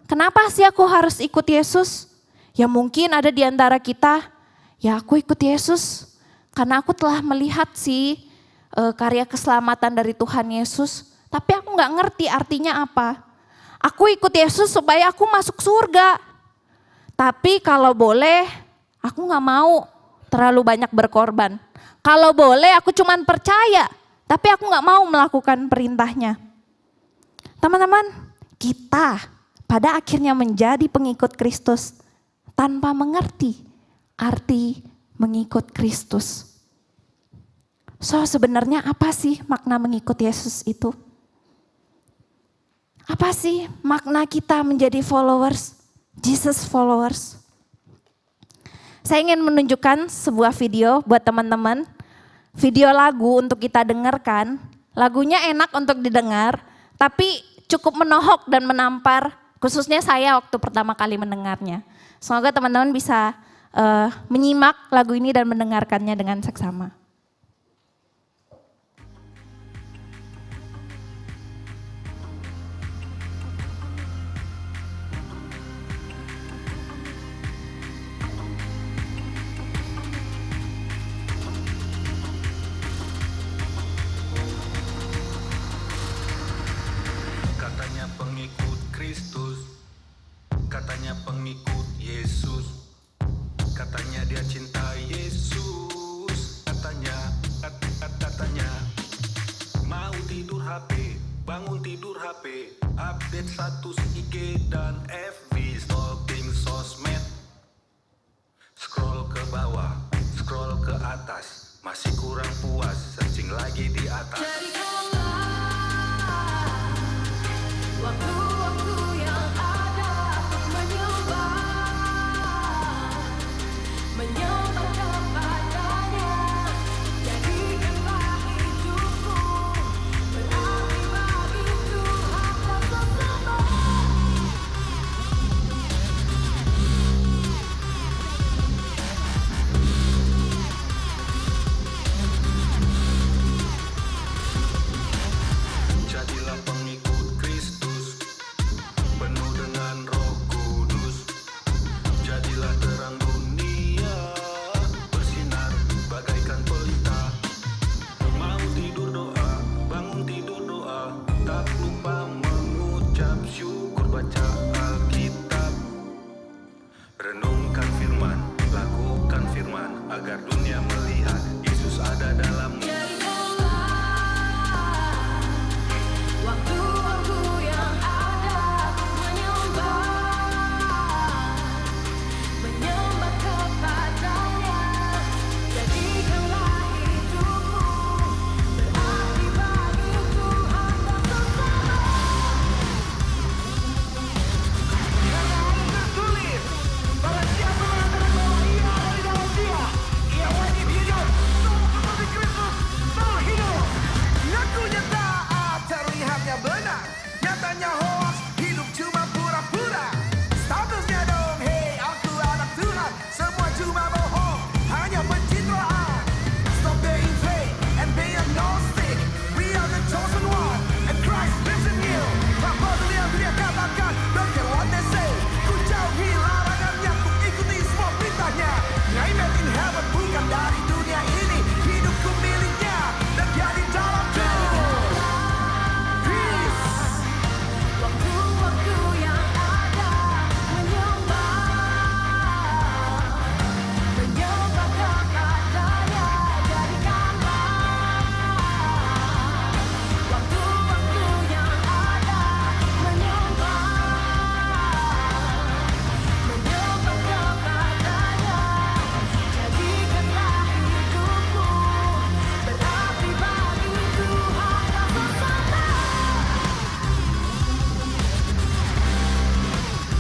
Speaker 4: Kenapa sih aku harus ikut Yesus? Ya mungkin ada di antara kita, ya aku ikut Yesus karena aku telah melihat sih karya keselamatan dari Tuhan Yesus, tapi aku gak ngerti artinya apa. Aku ikut Yesus supaya aku masuk surga. Tapi kalau boleh, aku gak mau terlalu banyak berkorban. Kalau boleh aku cuman percaya, tapi aku gak mau melakukan perintahnya. Teman-teman, kita pada akhirnya menjadi pengikut Kristus tanpa mengerti arti mengikut Kristus. So sebenarnya apa sih makna mengikut Yesus itu? Apa sih makna kita menjadi followers, Jesus followers? Saya ingin menunjukkan sebuah video buat teman-teman. Video lagu untuk kita dengarkan. Lagunya enak untuk didengar, tapi cukup menohok dan menampar, khususnya saya waktu pertama kali mendengarnya. Semoga teman-teman bisa menyimak lagu ini dan mendengarkannya dengan seksama.
Speaker 6: Katanya pengikut Kristus, katanya pengikut Yesus, katanya dia cinta Yesus, katanya mau tidur HP, bangun tidur HP, update status IG dan FB, stalking sosmed, scroll ke bawah, scroll ke atas, masih kurang puas, searching lagi di atas.
Speaker 3: Waktu-waktu yang ada menyembah kepadanya, jadikanlah hidupku berarti bagi Tuhan dan sesama.
Speaker 6: Jadilah pengikut Kristus,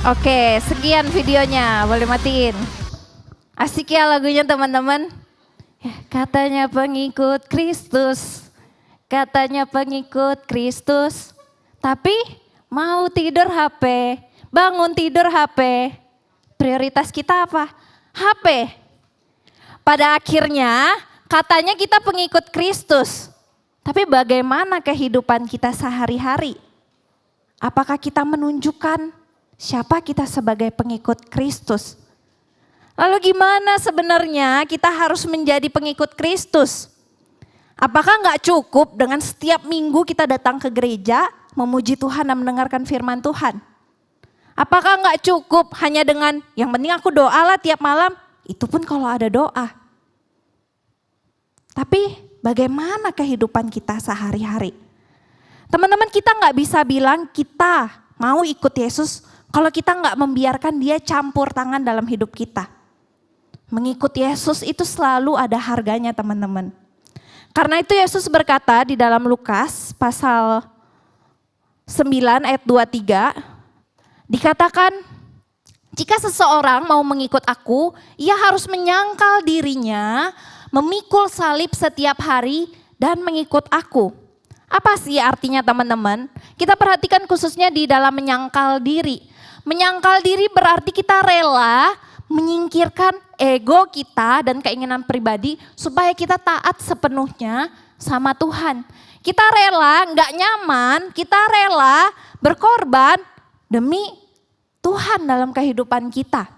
Speaker 4: Oke, sekian videonya. Boleh matiin. Asik ya lagunya teman-teman. Ya, katanya pengikut Kristus. Katanya pengikut Kristus. Tapi mau tidur HP. Bangun tidur HP. Prioritas kita apa? HP. Pada akhirnya katanya kita pengikut Kristus. Tapi bagaimana kehidupan kita sehari-hari? Apakah kita menunjukkan siapa kita sebagai pengikut Kristus? Lalu gimana sebenarnya kita harus menjadi pengikut Kristus? Apakah nggak cukup dengan setiap minggu kita datang ke gereja, memuji Tuhan dan mendengarkan firman Tuhan? Apakah nggak cukup hanya dengan yang penting aku doa lah tiap malam? Itu pun kalau ada doa. Tapi bagaimana kehidupan kita sehari-hari? Teman-teman, kita nggak bisa bilang kita mau ikut Yesus kalau kita nggak membiarkan dia campur tangan dalam hidup kita. Mengikut Yesus itu selalu ada harganya teman-teman. Karena itu Yesus berkata di dalam Lukas pasal 9 ayat 23, dikatakan, jika seseorang mau mengikut aku, ia harus menyangkal dirinya, memikul salib setiap hari dan mengikut aku. Apa sih artinya teman-teman? Kita perhatikan khususnya di dalam menyangkal diri. Menyangkal diri berarti kita rela menyingkirkan ego kita dan keinginan pribadi supaya kita taat sepenuhnya sama Tuhan. Kita rela nggak nyaman, kita rela berkorban demi Tuhan dalam kehidupan kita.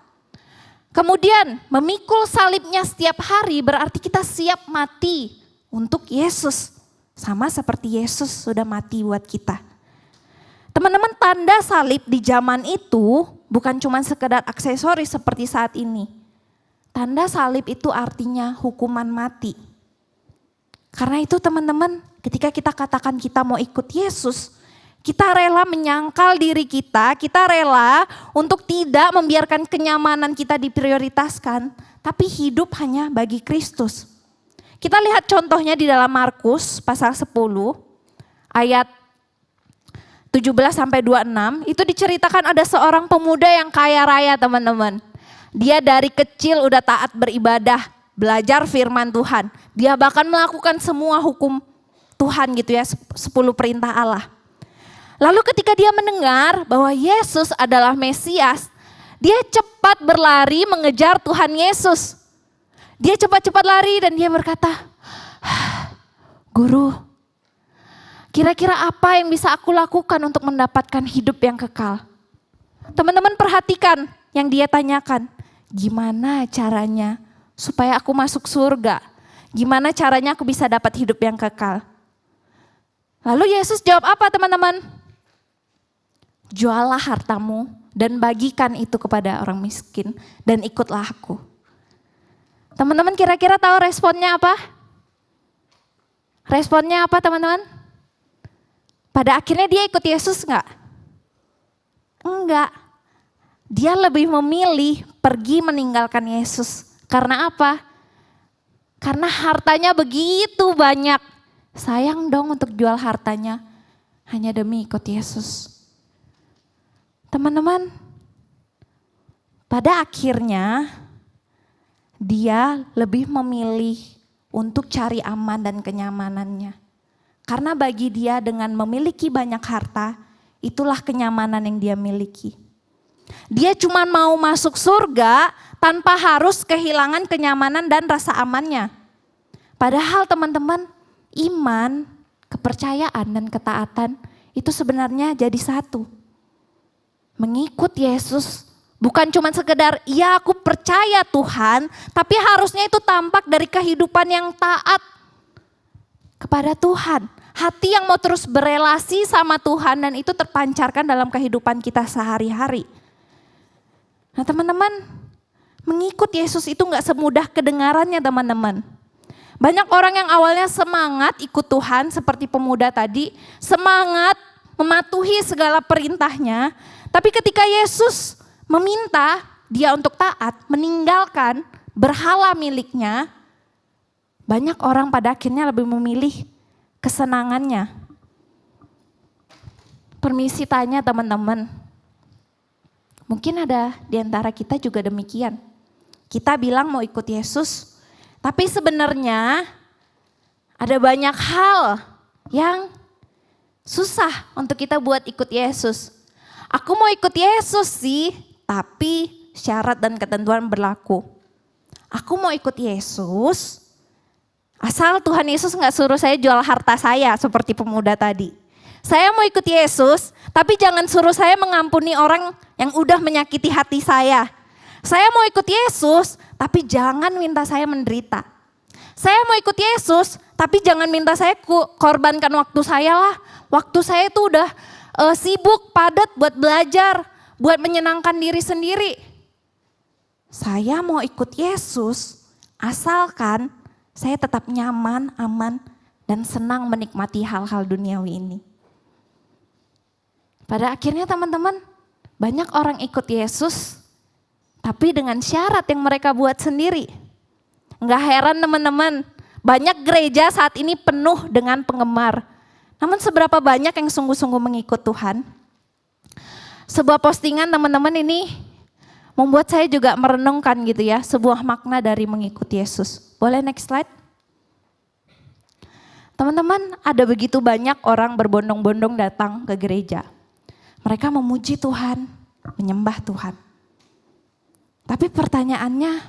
Speaker 4: Kemudian memikul salibnya setiap hari berarti kita siap mati untuk Yesus. Sama seperti Yesus sudah mati buat kita. Teman-teman, tanda salib di zaman itu bukan cuma sekedar aksesoris seperti saat ini. Tanda salib itu artinya hukuman mati. Karena itu teman-teman, ketika kita katakan kita mau ikut Yesus, kita rela menyangkal diri kita rela untuk tidak membiarkan kenyamanan kita diprioritaskan, tapi hidup hanya bagi Kristus. Kita lihat contohnya di dalam Markus pasal 10 ayat 17 sampai 26, itu diceritakan ada seorang pemuda yang kaya raya teman-teman. Dia dari kecil udah taat beribadah, belajar firman Tuhan. Dia bahkan melakukan semua hukum Tuhan gitu ya, 10 perintah Allah. Lalu ketika dia mendengar bahwa Yesus adalah Mesias, dia cepat berlari mengejar Tuhan Yesus. Dia cepat-cepat lari dan dia berkata, Guru, kira-kira apa yang bisa aku lakukan untuk mendapatkan hidup yang kekal? Teman-teman perhatikan yang dia tanyakan, gimana caranya supaya aku masuk surga? Gimana caranya aku bisa dapat hidup yang kekal? Lalu Yesus jawab apa teman-teman? Jualah hartamu dan bagikan itu kepada orang miskin dan ikutlah aku. Teman-teman kira-kira tahu responnya apa? Responnya apa teman-teman? Pada akhirnya dia ikut Yesus enggak? Enggak. Dia lebih memilih pergi meninggalkan Yesus. Karena apa? Karena hartanya begitu banyak. Sayang dong untuk jual hartanya hanya demi ikut Yesus. Teman-teman, pada akhirnya dia lebih memilih untuk cari aman dan kenyamanannya. Karena bagi dia dengan memiliki banyak harta, itulah kenyamanan yang dia miliki. Dia cuma mau masuk surga tanpa harus kehilangan kenyamanan dan rasa amannya. Padahal teman-teman, iman, kepercayaan dan ketaatan itu sebenarnya jadi satu. Mengikut Yesus bukan cuma sekedar, ya aku percaya Tuhan, tapi harusnya itu tampak dari kehidupan yang taat kepada Tuhan. Hati yang mau terus berelasi sama Tuhan dan itu terpancarkan dalam kehidupan kita sehari-hari. Nah teman-teman, mengikut Yesus itu gak semudah kedengarannya teman-teman. Banyak orang yang awalnya semangat ikut Tuhan seperti pemuda tadi, semangat mematuhi segala perintahnya, tapi ketika Yesus meminta dia untuk taat, meninggalkan berhala miliknya, banyak orang pada akhirnya lebih memilih kesenangannya. Permisi tanya teman-teman, Mungkin ada di antara kita juga demikian. Kita bilang mau ikut Yesus, tapi sebenarnya ada banyak hal yang susah untuk kita buat ikut Yesus. Aku mau ikut Yesus sih, tapi syarat dan ketentuan berlaku. Aku mau ikut Yesus, asal Tuhan Yesus gak suruh saya jual harta saya seperti pemuda tadi. Saya mau ikut Yesus, tapi jangan suruh saya mengampuni orang yang udah menyakiti hati saya. Saya mau ikut Yesus, tapi jangan minta saya menderita. Saya mau ikut Yesus, tapi jangan minta saya korbankan waktu saya lah. Waktu saya itu udah sibuk, padat buat belajar, buat menyenangkan diri sendiri. Saya mau ikut Yesus, asalkan saya tetap nyaman, aman, dan senang menikmati hal-hal duniawi ini. Pada akhirnya teman-teman, banyak orang ikut Yesus, tapi dengan syarat yang mereka buat sendiri. Enggak heran teman-teman, banyak gereja saat ini penuh dengan penggemar. Namun seberapa banyak yang sungguh-sungguh mengikut Tuhan? Sebuah postingan teman-teman ini membuat saya juga merenungkan gitu ya, sebuah makna dari mengikut Yesus. Boleh next slide? Teman-teman, ada begitu banyak orang berbondong-bondong datang ke gereja. Mereka memuji Tuhan, menyembah Tuhan. Tapi pertanyaannya,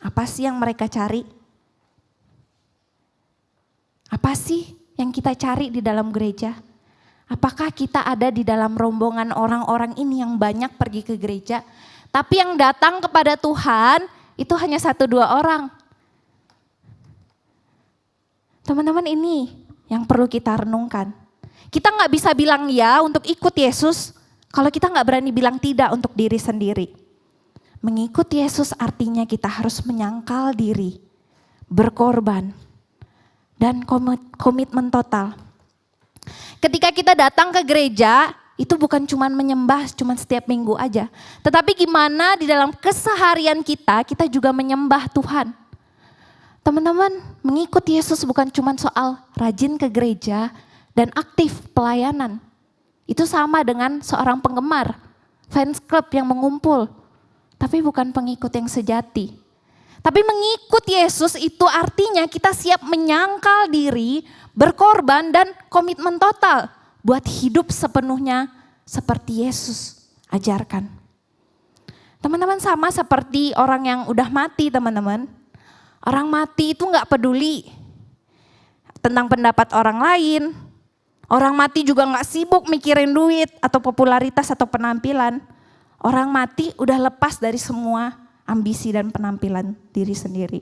Speaker 4: apa sih yang mereka cari? Apa sih yang kita cari di dalam gereja? Apakah kita ada di dalam rombongan orang-orang ini yang banyak pergi ke gereja, tapi yang datang kepada Tuhan itu hanya 1-2 orang? Teman-teman, ini yang perlu kita renungkan. Kita nggak bisa bilang ya untuk ikut Yesus kalau kita nggak berani bilang tidak untuk diri sendiri. Mengikut Yesus artinya kita harus menyangkal diri, berkorban, dan komitmen total. Ketika kita datang ke gereja, itu bukan cuma menyembah, cuma setiap minggu aja. Tetapi gimana di dalam keseharian kita juga menyembah Tuhan. Teman-teman, mengikut Yesus bukan cuma soal rajin ke gereja dan aktif pelayanan. Itu sama dengan seorang penggemar, fans club yang mengumpul. Tapi bukan pengikut yang sejati. Tapi mengikut Yesus itu artinya kita siap menyangkal diri, berkorban dan komitmen total buat hidup sepenuhnya seperti Yesus ajarkan. Teman-teman, sama seperti orang yang udah mati teman-teman. Orang mati itu gak peduli tentang pendapat orang lain. Orang mati juga gak sibuk mikirin duit atau popularitas atau penampilan. Orang mati udah lepas dari semua ambisi dan penampilan diri sendiri.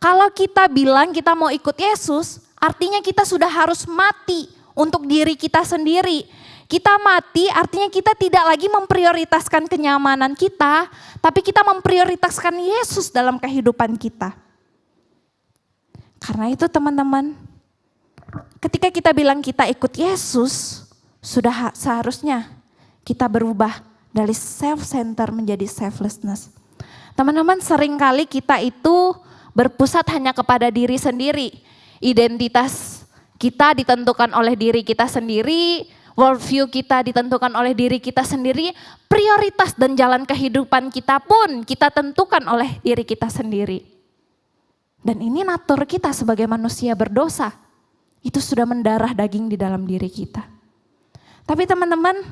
Speaker 4: Kalau kita bilang kita mau ikut Yesus, artinya kita sudah harus mati untuk diri kita sendiri. Kita mati artinya kita tidak lagi memprioritaskan kenyamanan kita, tapi kita memprioritaskan Yesus dalam kehidupan kita. Karena itu teman-teman, ketika kita bilang kita ikut Yesus, sudah seharusnya kita berubah dari self-center menjadi selflessness. Teman-teman, seringkali kita itu berpusat hanya kepada diri sendiri. Identitas kita ditentukan oleh diri kita sendiri, worldview kita ditentukan oleh diri kita sendiri, prioritas dan jalan kehidupan kita pun kita tentukan oleh diri kita sendiri. Dan ini natur kita sebagai manusia berdosa. Itu sudah mendarah daging di dalam diri kita. Tapi teman-teman,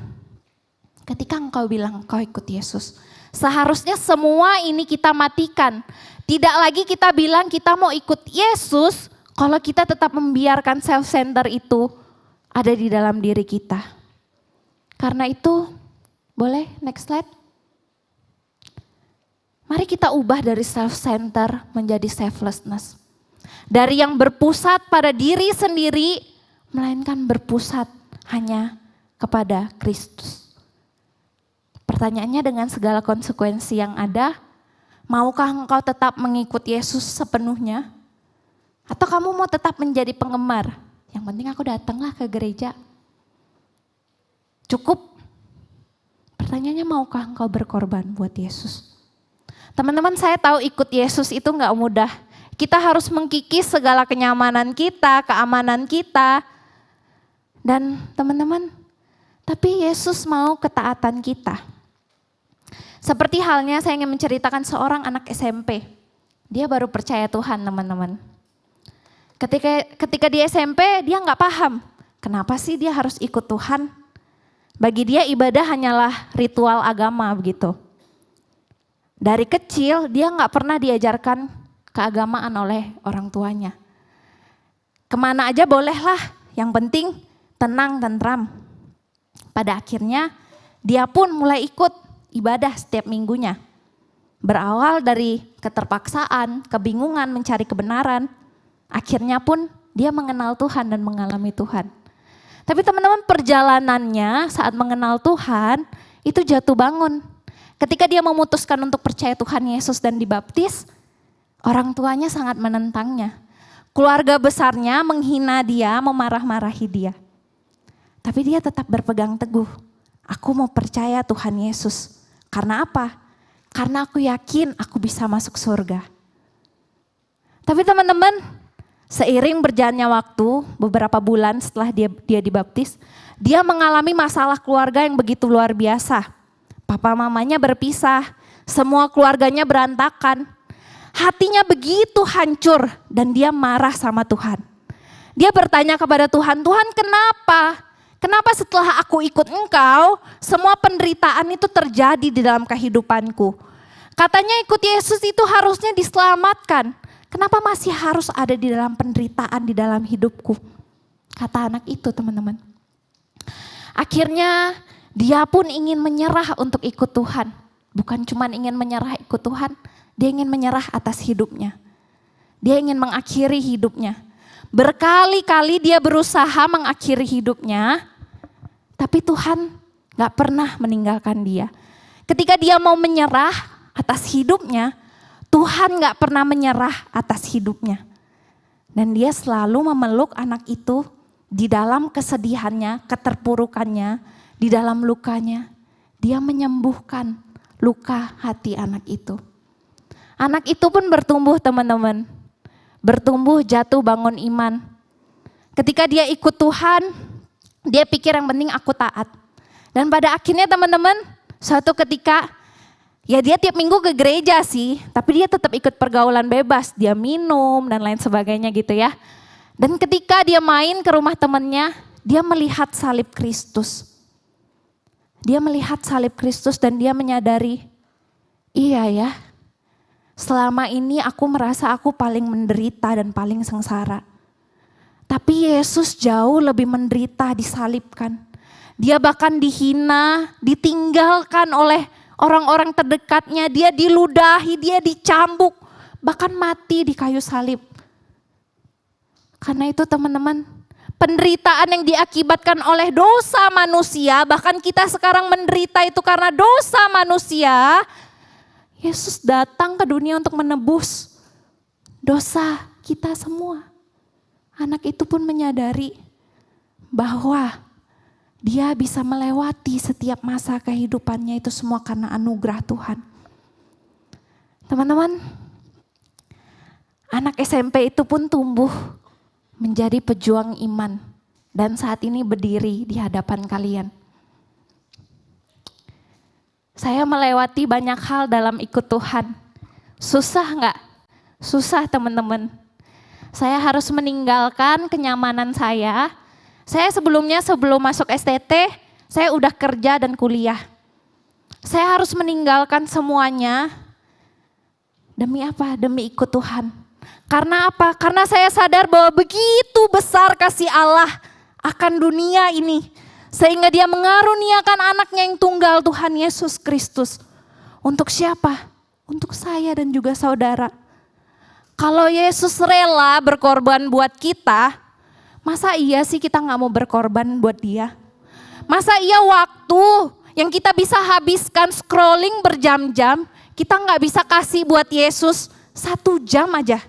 Speaker 4: ketika engkau bilang engkau ikut Yesus, seharusnya semua ini kita matikan. Tidak lagi kita bilang kita mau ikut Yesus kalau kita tetap membiarkan self-center itu ada di dalam diri kita. Karena itu, boleh next slide? Mari kita ubah dari self-center menjadi selflessness. Dari yang berpusat pada diri sendiri, melainkan berpusat hanya kepada Kristus. Pertanyaannya, dengan segala konsekuensi yang ada, maukah engkau tetap mengikut Yesus sepenuhnya? Atau kamu mau tetap menjadi penggemar? Yang penting aku datanglah ke gereja. Cukup? Pertanyaannya, maukah engkau berkorban buat Yesus? Teman-teman, saya tahu ikut Yesus itu gak mudah. Kita harus mengkikis segala kenyamanan kita, keamanan kita. Dan teman-teman, tapi Yesus mau ketaatan kita. Seperti halnya saya ingin menceritakan seorang anak SMP. Dia baru percaya Tuhan, teman-teman. Ketika di SMP dia nggak paham, kenapa sih dia harus ikut Tuhan? Bagi dia ibadah hanyalah ritual agama begitu. Dari kecil dia nggak pernah diajarkan keagamaan oleh orang tuanya. Kemana aja bolehlah, yang penting tenang, tentram. Pada akhirnya dia pun mulai ikut ibadah setiap minggunya. Berawal dari keterpaksaan, kebingungan mencari kebenaran, akhirnya pun dia mengenal Tuhan dan mengalami Tuhan. Tapi teman-teman, perjalanannya saat mengenal Tuhan itu jatuh bangun. Ketika dia memutuskan untuk percaya Tuhan Yesus dan dibaptis, orang tuanya sangat menentangnya. Keluarga besarnya menghina dia, memarah-marahi dia. Tapi dia tetap berpegang teguh. Aku mau percaya Tuhan Yesus. Karena apa? Karena aku yakin aku bisa masuk surga. Tapi teman-teman, seiring berjalannya waktu, beberapa bulan setelah dia dibaptis, dia mengalami masalah keluarga yang begitu luar biasa. Papa mamanya berpisah, semua keluarganya berantakan. Hatinya begitu hancur dan dia marah sama Tuhan. Dia bertanya kepada Tuhan, Tuhan kenapa? Kenapa setelah aku ikut Engkau, semua penderitaan itu terjadi di dalam kehidupanku? Katanya ikut Yesus itu harusnya diselamatkan. Kenapa masih harus ada di dalam penderitaan di dalam hidupku? Kata anak itu, teman-teman. Akhirnya dia pun ingin menyerah untuk ikut Tuhan. Bukan cuma ingin menyerah ikut Tuhan, dia ingin menyerah atas hidupnya. Dia ingin mengakhiri hidupnya. Berkali-kali dia berusaha mengakhiri hidupnya, tapi Tuhan gak pernah meninggalkan dia. Ketika dia mau menyerah atas hidupnya, Tuhan gak pernah menyerah atas hidupnya. Dan dia selalu memeluk anak itu di dalam kesedihannya, keterpurukannya, di dalam lukanya. Dia menyembuhkan luka hati anak itu. Anak itu pun bertumbuh, teman-teman. Bertumbuh, jatuh, bangun iman. Ketika dia ikut Tuhan, dia pikir yang penting aku taat. Dan pada akhirnya teman-teman, suatu ketika, ya dia tiap minggu ke gereja sih, tapi dia tetap ikut pergaulan bebas. Dia minum dan lain sebagainya gitu ya. Dan ketika dia main ke rumah temannya, dia melihat salib Kristus. Dia melihat salib Kristus dan dia menyadari, iya ya, selama ini aku merasa aku paling menderita dan paling sengsara. Tapi Yesus jauh lebih menderita, disalibkan. Dia bahkan dihina, ditinggalkan oleh orang-orang terdekatnya. Dia diludahi, dia dicambuk, bahkan mati di kayu salib. Karena itu teman-teman, penderitaan yang diakibatkan oleh dosa manusia, bahkan kita sekarang menderita itu karena dosa manusia. Yesus datang ke dunia untuk menebus dosa kita semua. Anak itu pun menyadari bahwa dia bisa melewati setiap masa kehidupannya itu semua karena anugerah Tuhan. Teman-teman, anak SMP itu pun tumbuh menjadi pejuang iman dan saat ini berdiri di hadapan kalian. Saya melewati banyak hal dalam ikut Tuhan. Susah enggak? Susah teman-teman. Saya harus meninggalkan kenyamanan saya. Saya sebelum masuk STT, saya udah kerja dan kuliah. Saya harus meninggalkan semuanya. Demi apa? Demi ikut Tuhan. Karena apa? Karena saya sadar bahwa begitu besar kasih Allah akan dunia ini. Sehingga dia mengaruniakan anaknya yang tunggal, Tuhan Yesus Kristus. Untuk siapa? Untuk saya dan juga saudara. Kalau Yesus rela berkorban buat kita, masa iya sih kita gak mau berkorban buat dia? Masa iya waktu yang kita bisa habiskan scrolling berjam-jam, kita gak bisa kasih buat Yesus 1 jam aja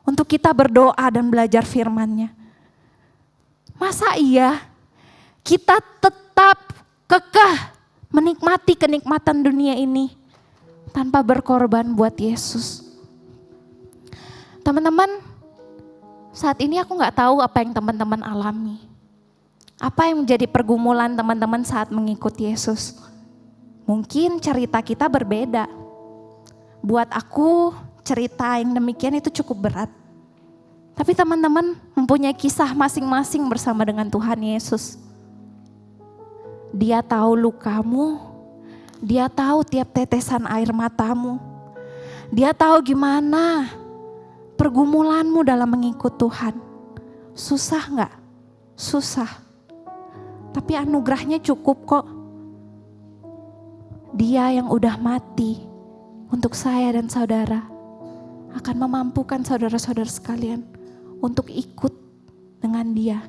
Speaker 4: untuk kita berdoa dan belajar firman-Nya? Masa iya kita tetap kekeh menikmati kenikmatan dunia ini tanpa berkorban buat Yesus? Teman-teman, saat ini aku gak tahu apa yang teman-teman alami. Apa yang menjadi pergumulan teman-teman saat mengikuti Yesus? Mungkin cerita kita berbeda. Buat aku cerita yang demikian itu cukup berat. Tapi teman-teman mempunyai kisah masing-masing bersama dengan Tuhan Yesus. Dia tahu lukamu, dia tahu tiap tetesan air matamu. Dia tahu gimana pergumulanmu dalam mengikut Tuhan. Susah gak? Susah. Tapi anugerahnya cukup kok. Dia yang udah mati untuk saya dan saudara akan memampukan saudara-saudara sekalian untuk ikut dengan dia.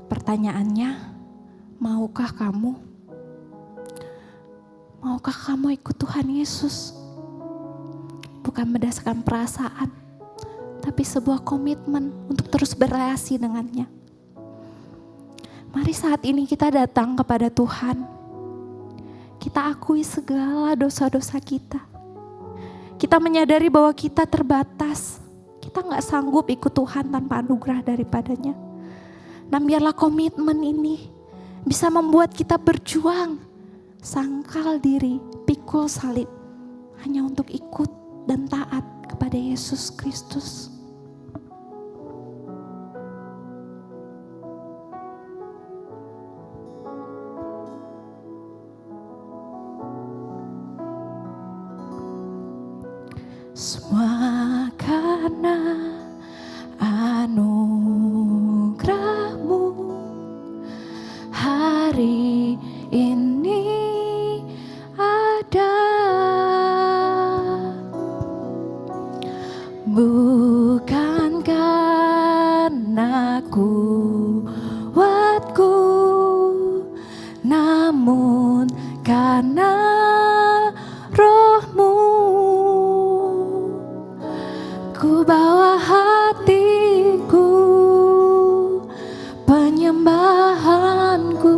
Speaker 4: Pertanyaannya, maukah kamu? Maukah kamu ikut Tuhan Yesus? Bukan berdasarkan perasaan, tapi sebuah komitmen untuk terus berrelasi dengannya. Mari saat ini kita datang kepada Tuhan. Kita akui segala dosa-dosa kita. Kita menyadari bahwa kita terbatas. Kita gak sanggup ikut Tuhan tanpa anugerah daripadanya. Dan biarlah komitmen ini bisa membuat kita berjuang. Sangkal diri, pikul salib. Hanya untuk ikut dan taat kepada Yesus Kristus. Semua karena anugerah-Mu hari ini ada. Bukan karena kuatku, namun karena Roh-Mu. Ku bawa hatiku, penyembahanku.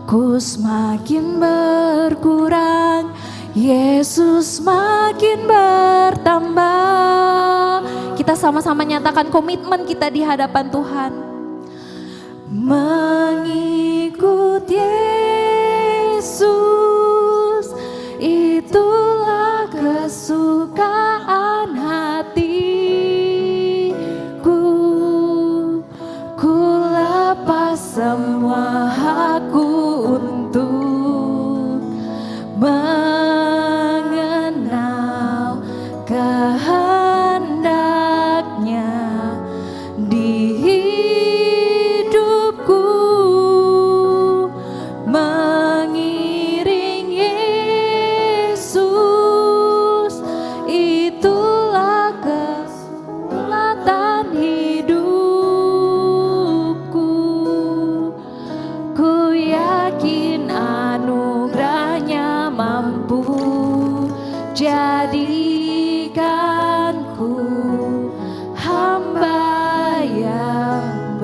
Speaker 4: Ku semakin berkurang, Yesus makin bertambah. Kita sama-sama nyatakan komitmen kita di hadapan Tuhan. Mengikut Yesus, itulah kesukaan hatiku. Ku lepas semua hakku untuk mengenal kehendaknya di hidupku. Mengiring Yesus, itulah kesulatan hidupku. Ku yakin anugerahnya mampu jadikanku hamba yang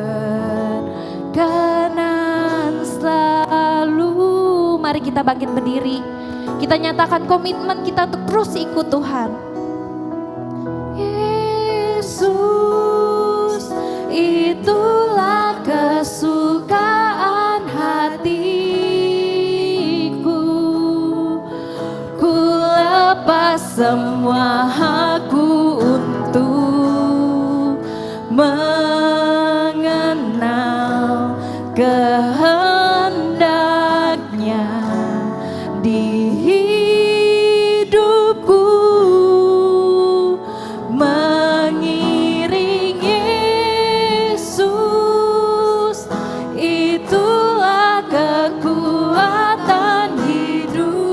Speaker 4: berkenan selalu. Mari kita bangkit berdiri. Kita nyatakan komitmen kita untuk terus ikut Tuhan. Yesus, itulah kesukaan hatiku. Ku lepas semua hakku untuk mengenal kehendaknya di hidupku. Mengiring Yesus, itulah kekuatan hidupku.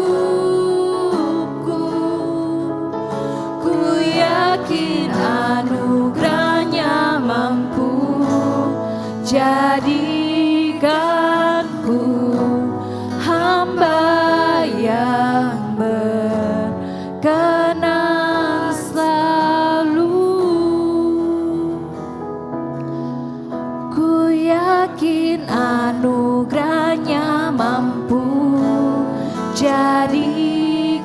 Speaker 4: Ku yakin anugerahnya mampu jadikanku hamba yang berkenan selalu. Ku yakin anugerahnya mampu jadikanku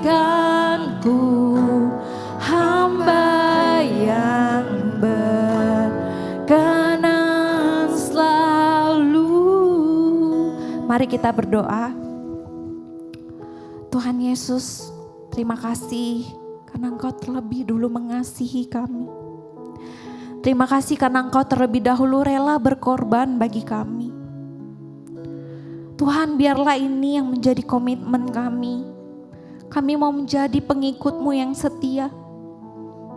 Speaker 4: hamba yang berkenan selalu. Mari kita berdoa. Tuhan Yesus, terima kasih karena Engkau terlebih dulu mengasihi kami. Terima kasih karena Engkau terlebih dahulu rela berkorban bagi kami. Tuhan, biarlah ini yang menjadi komitmen kami. Kami mau menjadi pengikut-Mu yang setia.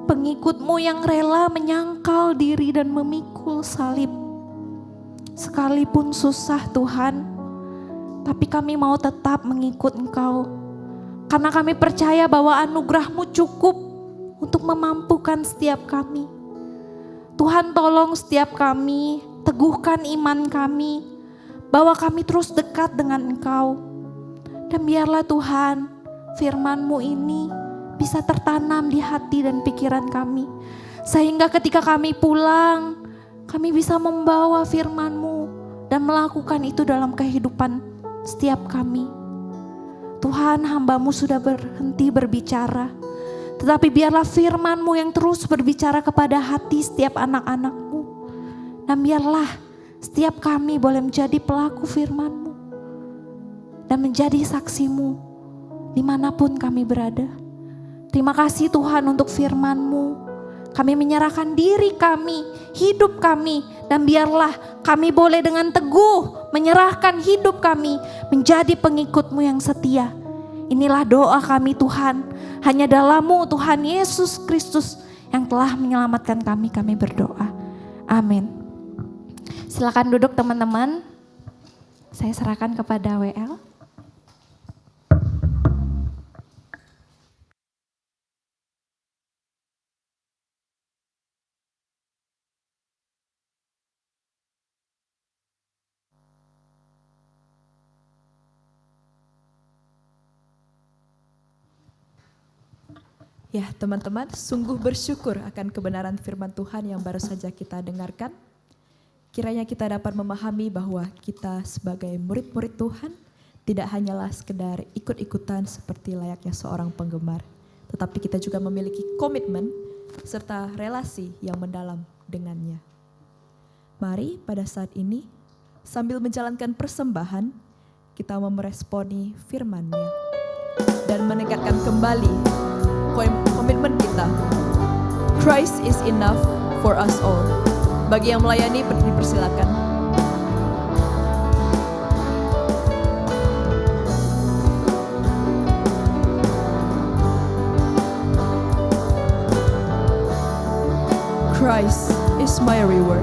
Speaker 4: Pengikut-Mu yang rela menyangkal diri dan memikul salib. Sekalipun susah Tuhan, tapi kami mau tetap mengikut Engkau. Karena kami percaya bahwa anugerah-Mu cukup untuk memampukan setiap kami. Tuhan, tolong setiap kami, teguhkan iman kami, bahwa kami terus dekat dengan Engkau. Dan biarlah Tuhan, firman-Mu ini bisa tertanam di hati dan pikiran kami. Sehingga ketika kami pulang, kami bisa membawa firman-Mu dan melakukan itu dalam kehidupan setiap kami. Tuhan, hamba-Mu sudah berhenti berbicara. Tetapi biarlah firman-Mu yang terus berbicara kepada hati setiap anak-anak-Mu. Dan biarlah setiap kami boleh menjadi pelaku firman-Mu. Dan menjadi saksi-Mu dimanapun kami berada. Terima kasih Tuhan untuk firman-Mu. Kami menyerahkan diri kami, hidup kami, dan biarlah kami boleh dengan teguh menyerahkan hidup kami menjadi pengikut-Mu yang setia. Inilah doa kami Tuhan, hanya dalam-Mu Tuhan Yesus Kristus yang telah menyelamatkan kami berdoa. Amin. Silakan duduk teman-teman, saya serahkan kepada WL.
Speaker 1: Ya teman-teman, sungguh bersyukur akan kebenaran firman Tuhan yang baru saja kita dengarkan. Kiranya kita dapat memahami bahwa kita sebagai murid-murid Tuhan tidak hanyalah sekedar ikut-ikutan seperti layaknya seorang penggemar. Tetapi kita juga memiliki komitmen serta relasi yang mendalam dengannya. Mari pada saat ini sambil menjalankan persembahan kita meresponi firman-Nya dan menekankan kembali komitmen kita. Christ is enough for us all. Bagi yang melayani dipersilakan. Christ is my reward.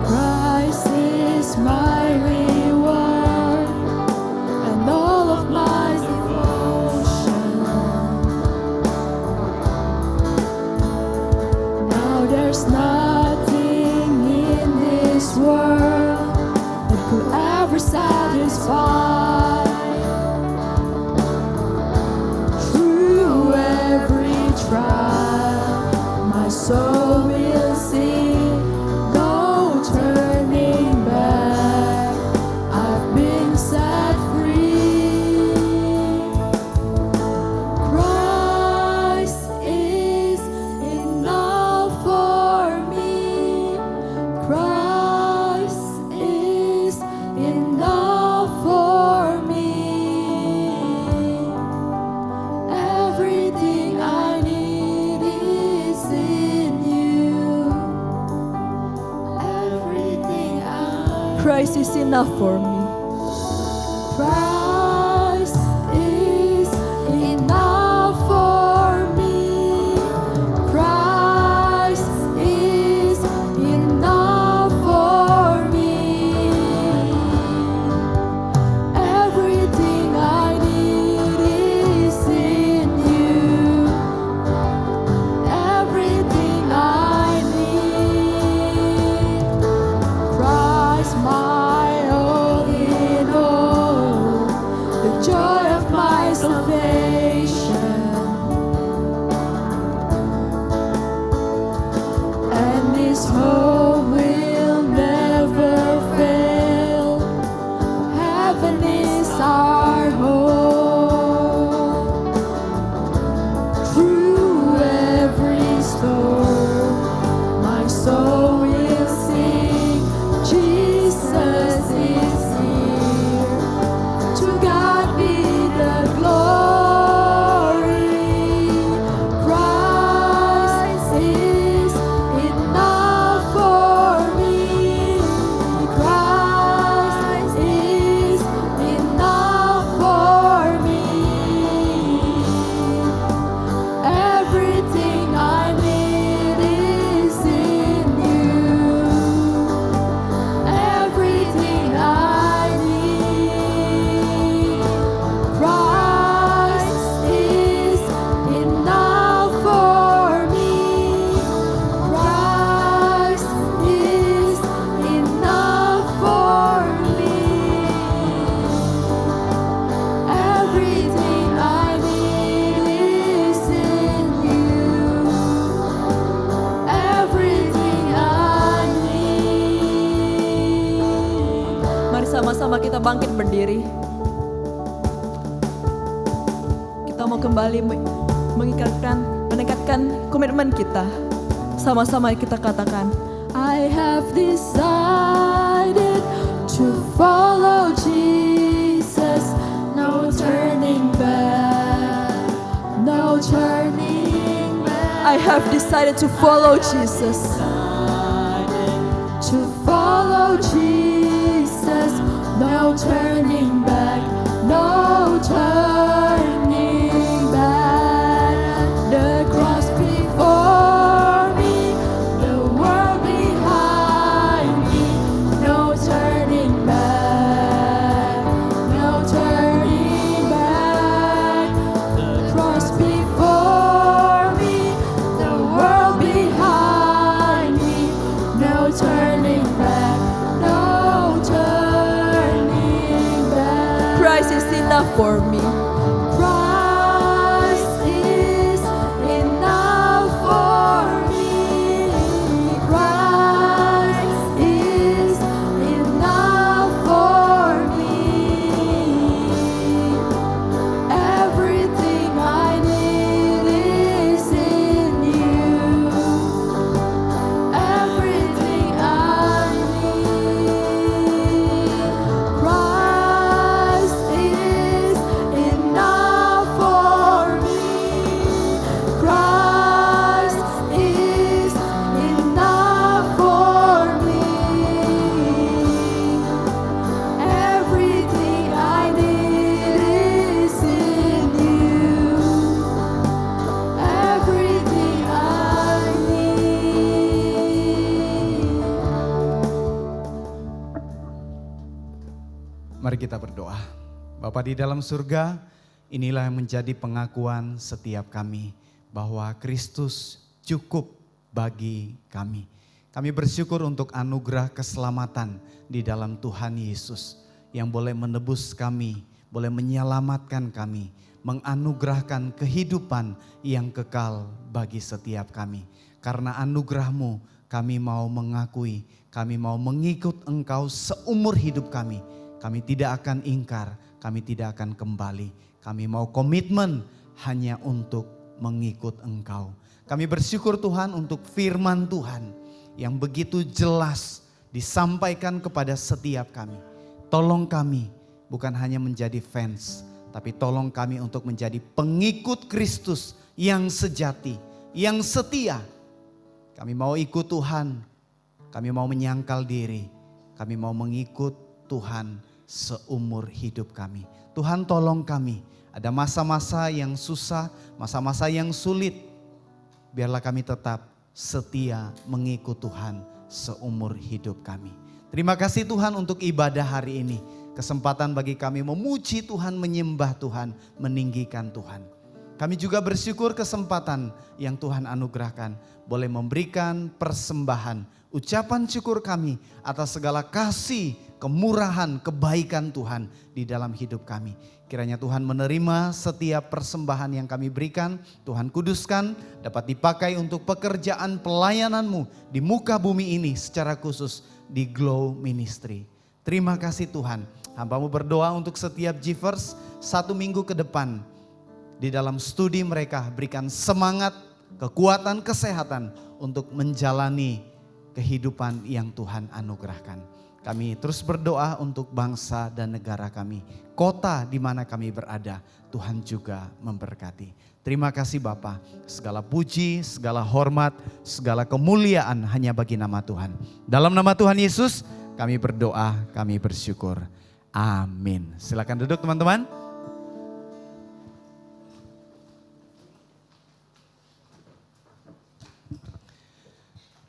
Speaker 1: Christ is my reward and all of my there's nothing in this world that could ever satisfy. Through every trial, my soul will sing, no turning back. I've been set free. Christ is enough for me. Christ is enough for me. Everything I need is in you. Everything Christ is enough for me. Christ is enough for me. Christ is enough for me. Everything I need is in you. Everything I need. Christ, my only kita bangkit berdiri. Kita mau kembali meningkatkan komitmen kita. Sama-sama kita katakan, I have decided to follow Jesus. No turning back, no turning back. I have decided to follow Jesus. To follow Jesus, no turning back, no turning back. The cross before me, the world behind me, no turning back, no turning back. The cross before me, the world behind me, no turning back, no turning back. Christ is enough for me. Christ is enough for me. Christ is enough for me. Everything I need is in you. Everything I need. Christ is enough for me. Christ is enough for me. Everything I need is in you. Everything I need.
Speaker 7: Mari kita berdoa. Bapa di dalam surga, inilah yang menjadi pengakuan setiap kami bahwa Kristus cukup bagi kami. Kami bersyukur untuk anugerah keselamatan di dalam Tuhan Yesus yang boleh menebus kami, boleh menyelamatkan kami, menganugerahkan kehidupan yang kekal bagi setiap kami. Karena anugerah-Mu kami mau mengakui, kami mau mengikut Engkau seumur hidup kami. Kami tidak akan ingkar, kami tidak akan kembali. Kami mau komitmen hanya untuk mengikut Engkau. Kami bersyukur Tuhan untuk firman Tuhan yang begitu jelas disampaikan kepada setiap kami. Tolong kami bukan hanya menjadi fans, tapi tolong kami untuk menjadi pengikut Kristus yang sejati, yang setia. Kami mau ikut Tuhan, kami mau menyangkal diri, kami mau mengikut Tuhan seumur hidup kami. Tuhan tolong kami, ada masa-masa yang susah, masa-masa yang sulit. Biarlah kami tetap setia mengikut Tuhan seumur hidup kami. Terima kasih Tuhan untuk ibadah hari ini. Kesempatan bagi kami memuji Tuhan, menyembah Tuhan, meninggikan Tuhan. Kami juga bersyukur kesempatan yang Tuhan anugerahkan. Boleh memberikan persembahan, ucapan syukur kami atas segala kasih, kemurahan, kebaikan Tuhan di dalam hidup kami. Kiranya Tuhan menerima setiap persembahan yang kami berikan. Tuhan kuduskan, dapat dipakai untuk pekerjaan pelayanan-Mu di muka bumi ini secara khusus di Glow Ministry. Terima kasih Tuhan. Hamba-Mu berdoa untuk setiap Givers 1 minggu ke depan. Di dalam studi mereka berikan semangat, kekuatan, kesehatan untuk menjalani kehidupan yang Tuhan anugerahkan. Kami terus berdoa untuk bangsa dan negara kami. Kota di mana kami berada, Tuhan juga memberkati. Terima kasih Bapa. Segala puji, segala hormat, segala kemuliaan hanya bagi nama Tuhan. Dalam nama Tuhan Yesus kami berdoa, kami bersyukur. Amin. Silakan duduk teman-teman.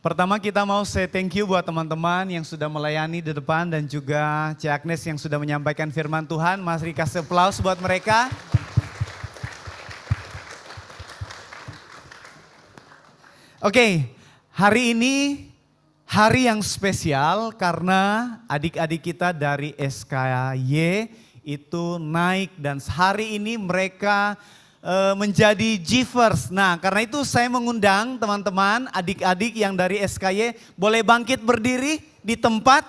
Speaker 7: Pertama kita mau say thank you buat teman-teman yang sudah melayani di depan dan juga Cik Agnes yang sudah menyampaikan firman Tuhan. Mari kasih aplaus buat mereka. Oke, hari ini hari yang spesial karena adik-adik kita dari SKY itu naik dan hari ini mereka menjadi Givers. Nah, karena itu saya mengundang teman-teman, adik-adik yang dari SKY boleh bangkit berdiri di tempat.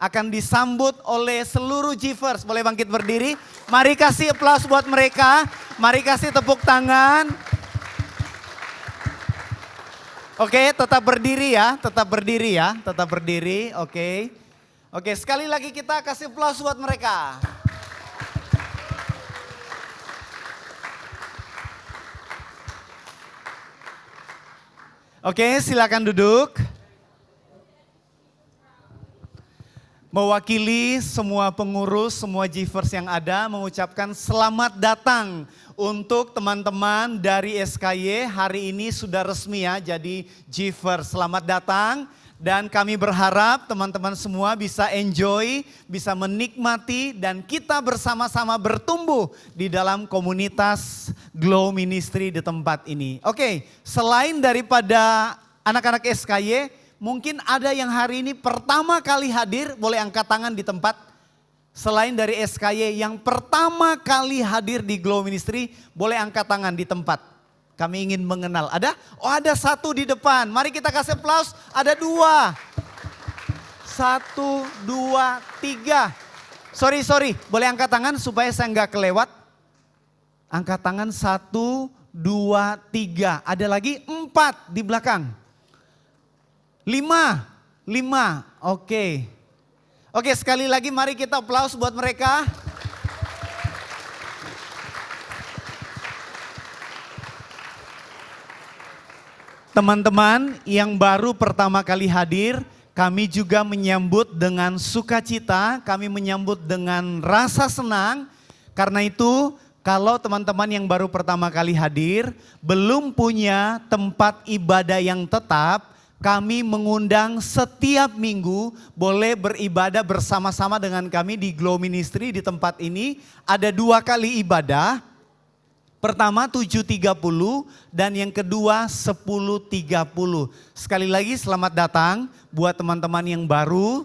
Speaker 7: akan disambut oleh seluruh Givers. Boleh bangkit berdiri? Mari kasih aplaus buat mereka. Mari kasih tepuk tangan. Oke, tetap berdiri ya, tetap berdiri ya, tetap berdiri. Oke. Oke, sekali lagi kita kasih aplaus buat mereka. Oke, silakan duduk. Mewakili semua pengurus, semua Givers yang ada mengucapkan selamat datang untuk teman-teman dari SKY. Hari ini sudah resmi ya jadi Givers. Selamat datang dan kami berharap teman-teman semua bisa enjoy, bisa menikmati dan kita bersama-sama bertumbuh di dalam komunitas Glow Ministry di tempat ini. Oke, selain daripada anak-anak SKY, mungkin ada yang hari ini pertama kali hadir, boleh angkat tangan di tempat. Selain dari SKY yang pertama kali hadir di Glow Ministry, boleh angkat tangan di tempat. Kami ingin mengenal. Ada? Oh ada satu di depan. Mari kita kasih aplaus. Ada dua. 1, 2, 3. Sorry. Boleh angkat tangan supaya saya nggak kelewat. Angkat tangan 1, 2, 3. Ada lagi 4 di belakang. 5. Oke. Oke, sekali lagi mari kita aplaus buat mereka. Teman-teman yang baru pertama kali hadir, kami juga menyambut dengan sukacita, kami menyambut dengan rasa senang. Karena itu, kalau teman-teman yang baru pertama kali hadir, belum punya tempat ibadah yang tetap, kami mengundang setiap minggu boleh beribadah bersama-sama dengan kami di Glow Ministry di tempat ini. Ada 2 kali ibadah. Pertama 7.30 dan yang kedua 10.30. Sekali lagi selamat datang buat teman-teman yang baru.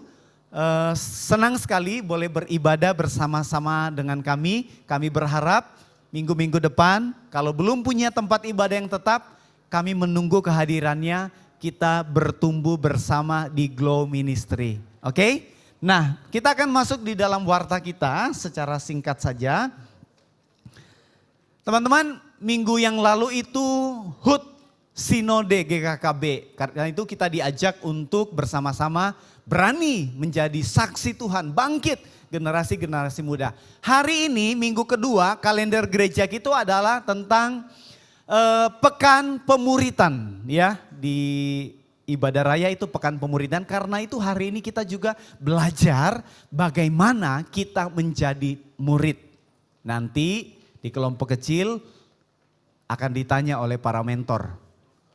Speaker 7: Senang sekali boleh beribadah bersama-sama dengan kami. Kami berharap minggu-minggu depan kalau belum punya tempat ibadah yang tetap, kami menunggu kehadirannya, kita bertumbuh bersama di Glow Ministry. Oke? Nah, kita akan masuk di dalam warta kita secara singkat saja. Teman-teman, minggu yang lalu itu HUT Sinode GKKB. Karena itu kita diajak untuk bersama-sama berani menjadi saksi Tuhan, bangkit generasi-generasi muda. Hari ini minggu kedua kalender gereja itu adalah tentang pekan pemuritan ya. Di ibadah raya itu pekan pemuritan, karena itu hari ini kita juga belajar bagaimana kita menjadi murid. Nanti di kelompok kecil akan ditanya oleh para mentor,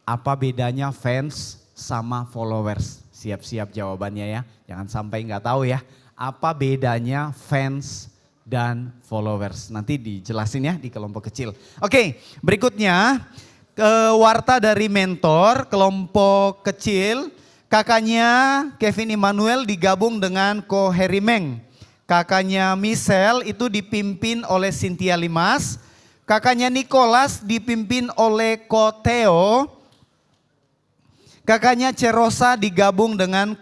Speaker 7: apa bedanya fans sama followers? Siap-siap jawabannya ya, jangan sampai nggak tahu ya. Apa bedanya fans dan followers? Nanti dijelasin ya di kelompok kecil. Oke, berikutnya warta dari mentor kelompok kecil. Kakaknya Kevin Immanuel digabung dengan Ko Herimeng. Kakaknya Michelle itu dipimpin oleh Cynthia Limas. Kakaknya Nicholas dipimpin oleh Ko Theo. Kakaknya Cerosa digabung dengan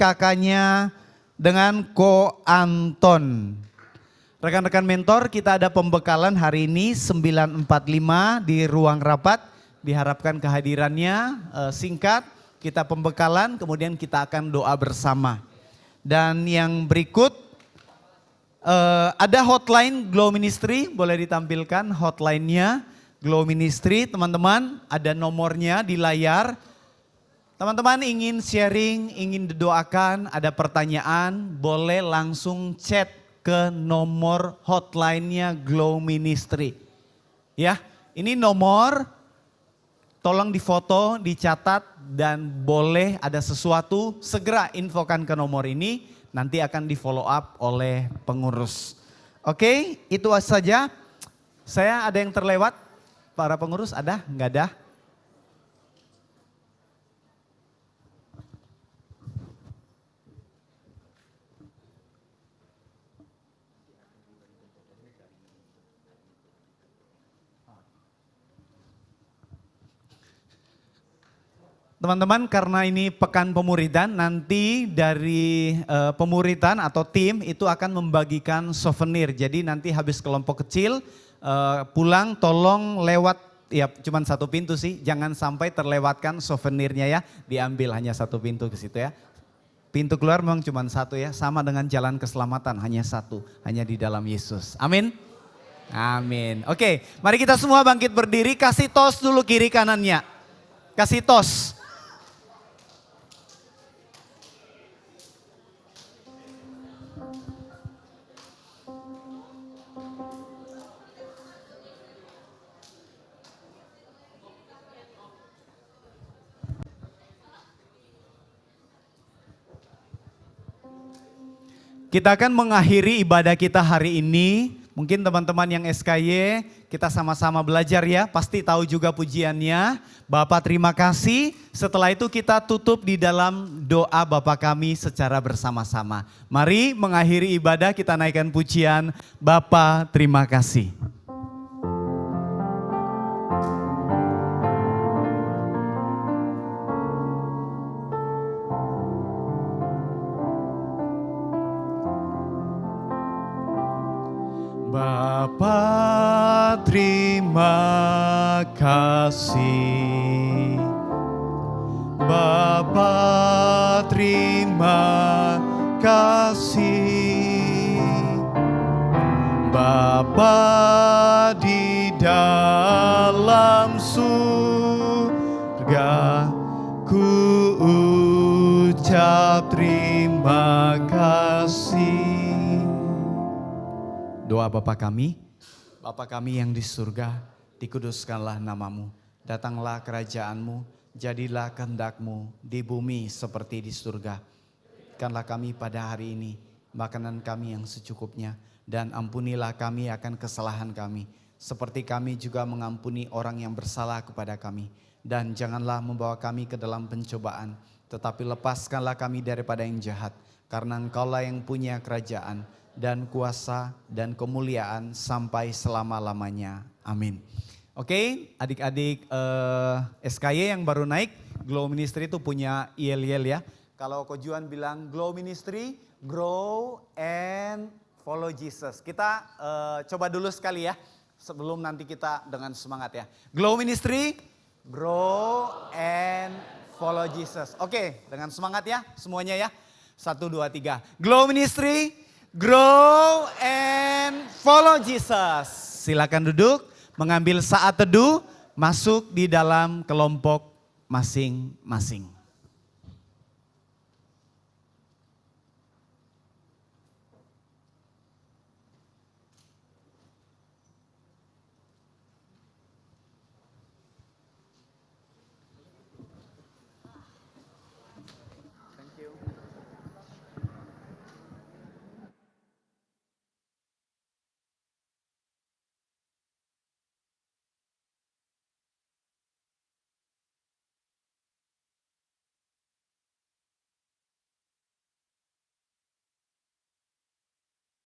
Speaker 7: Ko Anton. Rekan-rekan mentor, kita ada pembekalan hari ini 9.45 di ruang rapat. Diharapkan kehadirannya singkat, kita pembekalan, kemudian kita akan doa bersama. Dan yang berikut, ada hotline Glow Ministry, boleh ditampilkan hotline-nya Glow Ministry. Teman-teman, ada nomornya di layar. Teman-teman ingin sharing, ingin didoakan, ada pertanyaan, boleh langsung chat ke nomor hotline-nya Glow Ministry. Ya, ini nomor, tolong difoto, dicatat, dan boleh ada sesuatu, segera infokan ke nomor ini, nanti akan di follow up oleh pengurus. Oke, itu saja. Saya ada yang terlewat, para pengurus ada? Enggak ada? Teman-teman, karena ini pekan pemuridan, nanti dari pemuridan atau tim itu akan membagikan souvenir. Jadi nanti habis kelompok kecil pulang tolong lewat, ya cuman satu pintu sih, jangan sampai terlewatkan souvenirnya ya, diambil hanya satu pintu ke situ ya. Pintu keluar memang cuma satu ya, sama dengan jalan keselamatan hanya satu, hanya di dalam Yesus. Amin. Amin. Oke, mari kita semua bangkit berdiri, kasih tos dulu kiri kanannya. Kasih tos. Kita akan mengakhiri ibadah kita hari ini. Mungkin teman-teman yang SKY kita sama-sama belajar ya. Pasti tahu juga pujiannya. Bapak terima kasih. Setelah itu kita tutup di dalam doa Bapa kami secara bersama-sama. Mari mengakhiri ibadah kita naikkan pujian Bapa terima kasih. Bapa terima kasih, Bapa terima kasih, Bapa di dalam surga, ku ucap terima kasih. Doa Bapa kami yang di surga, dikuduskanlah namamu, datanglah kerajaanmu, jadilah kehendak-Mu di bumi seperti di surga. Berikanlah kami pada hari ini makanan kami yang secukupnya, dan ampunilah kami akan kesalahan kami, seperti kami juga mengampuni orang yang bersalah kepada kami. Dan janganlah membawa kami ke dalam pencobaan, tetapi lepaskanlah kami daripada yang jahat, karena Engkaulah yang punya kerajaan dan kuasa dan kemuliaan sampai selama-lamanya. Amin. Oke, adik-adik SKY yang baru naik, Glow Ministry itu punya yel-yel ya. Kalau Ko Juan bilang Glow Ministry, grow and follow Jesus. Kita coba dulu sekali ya, sebelum nanti kita dengan semangat ya. Glow Ministry, grow and follow Jesus. Oke, dengan semangat ya semuanya ya. 1, 2, 3. Glow Ministry, grow and follow Jesus. Silakan duduk, mengambil saat teduh, masuk di dalam kelompok masing-masing.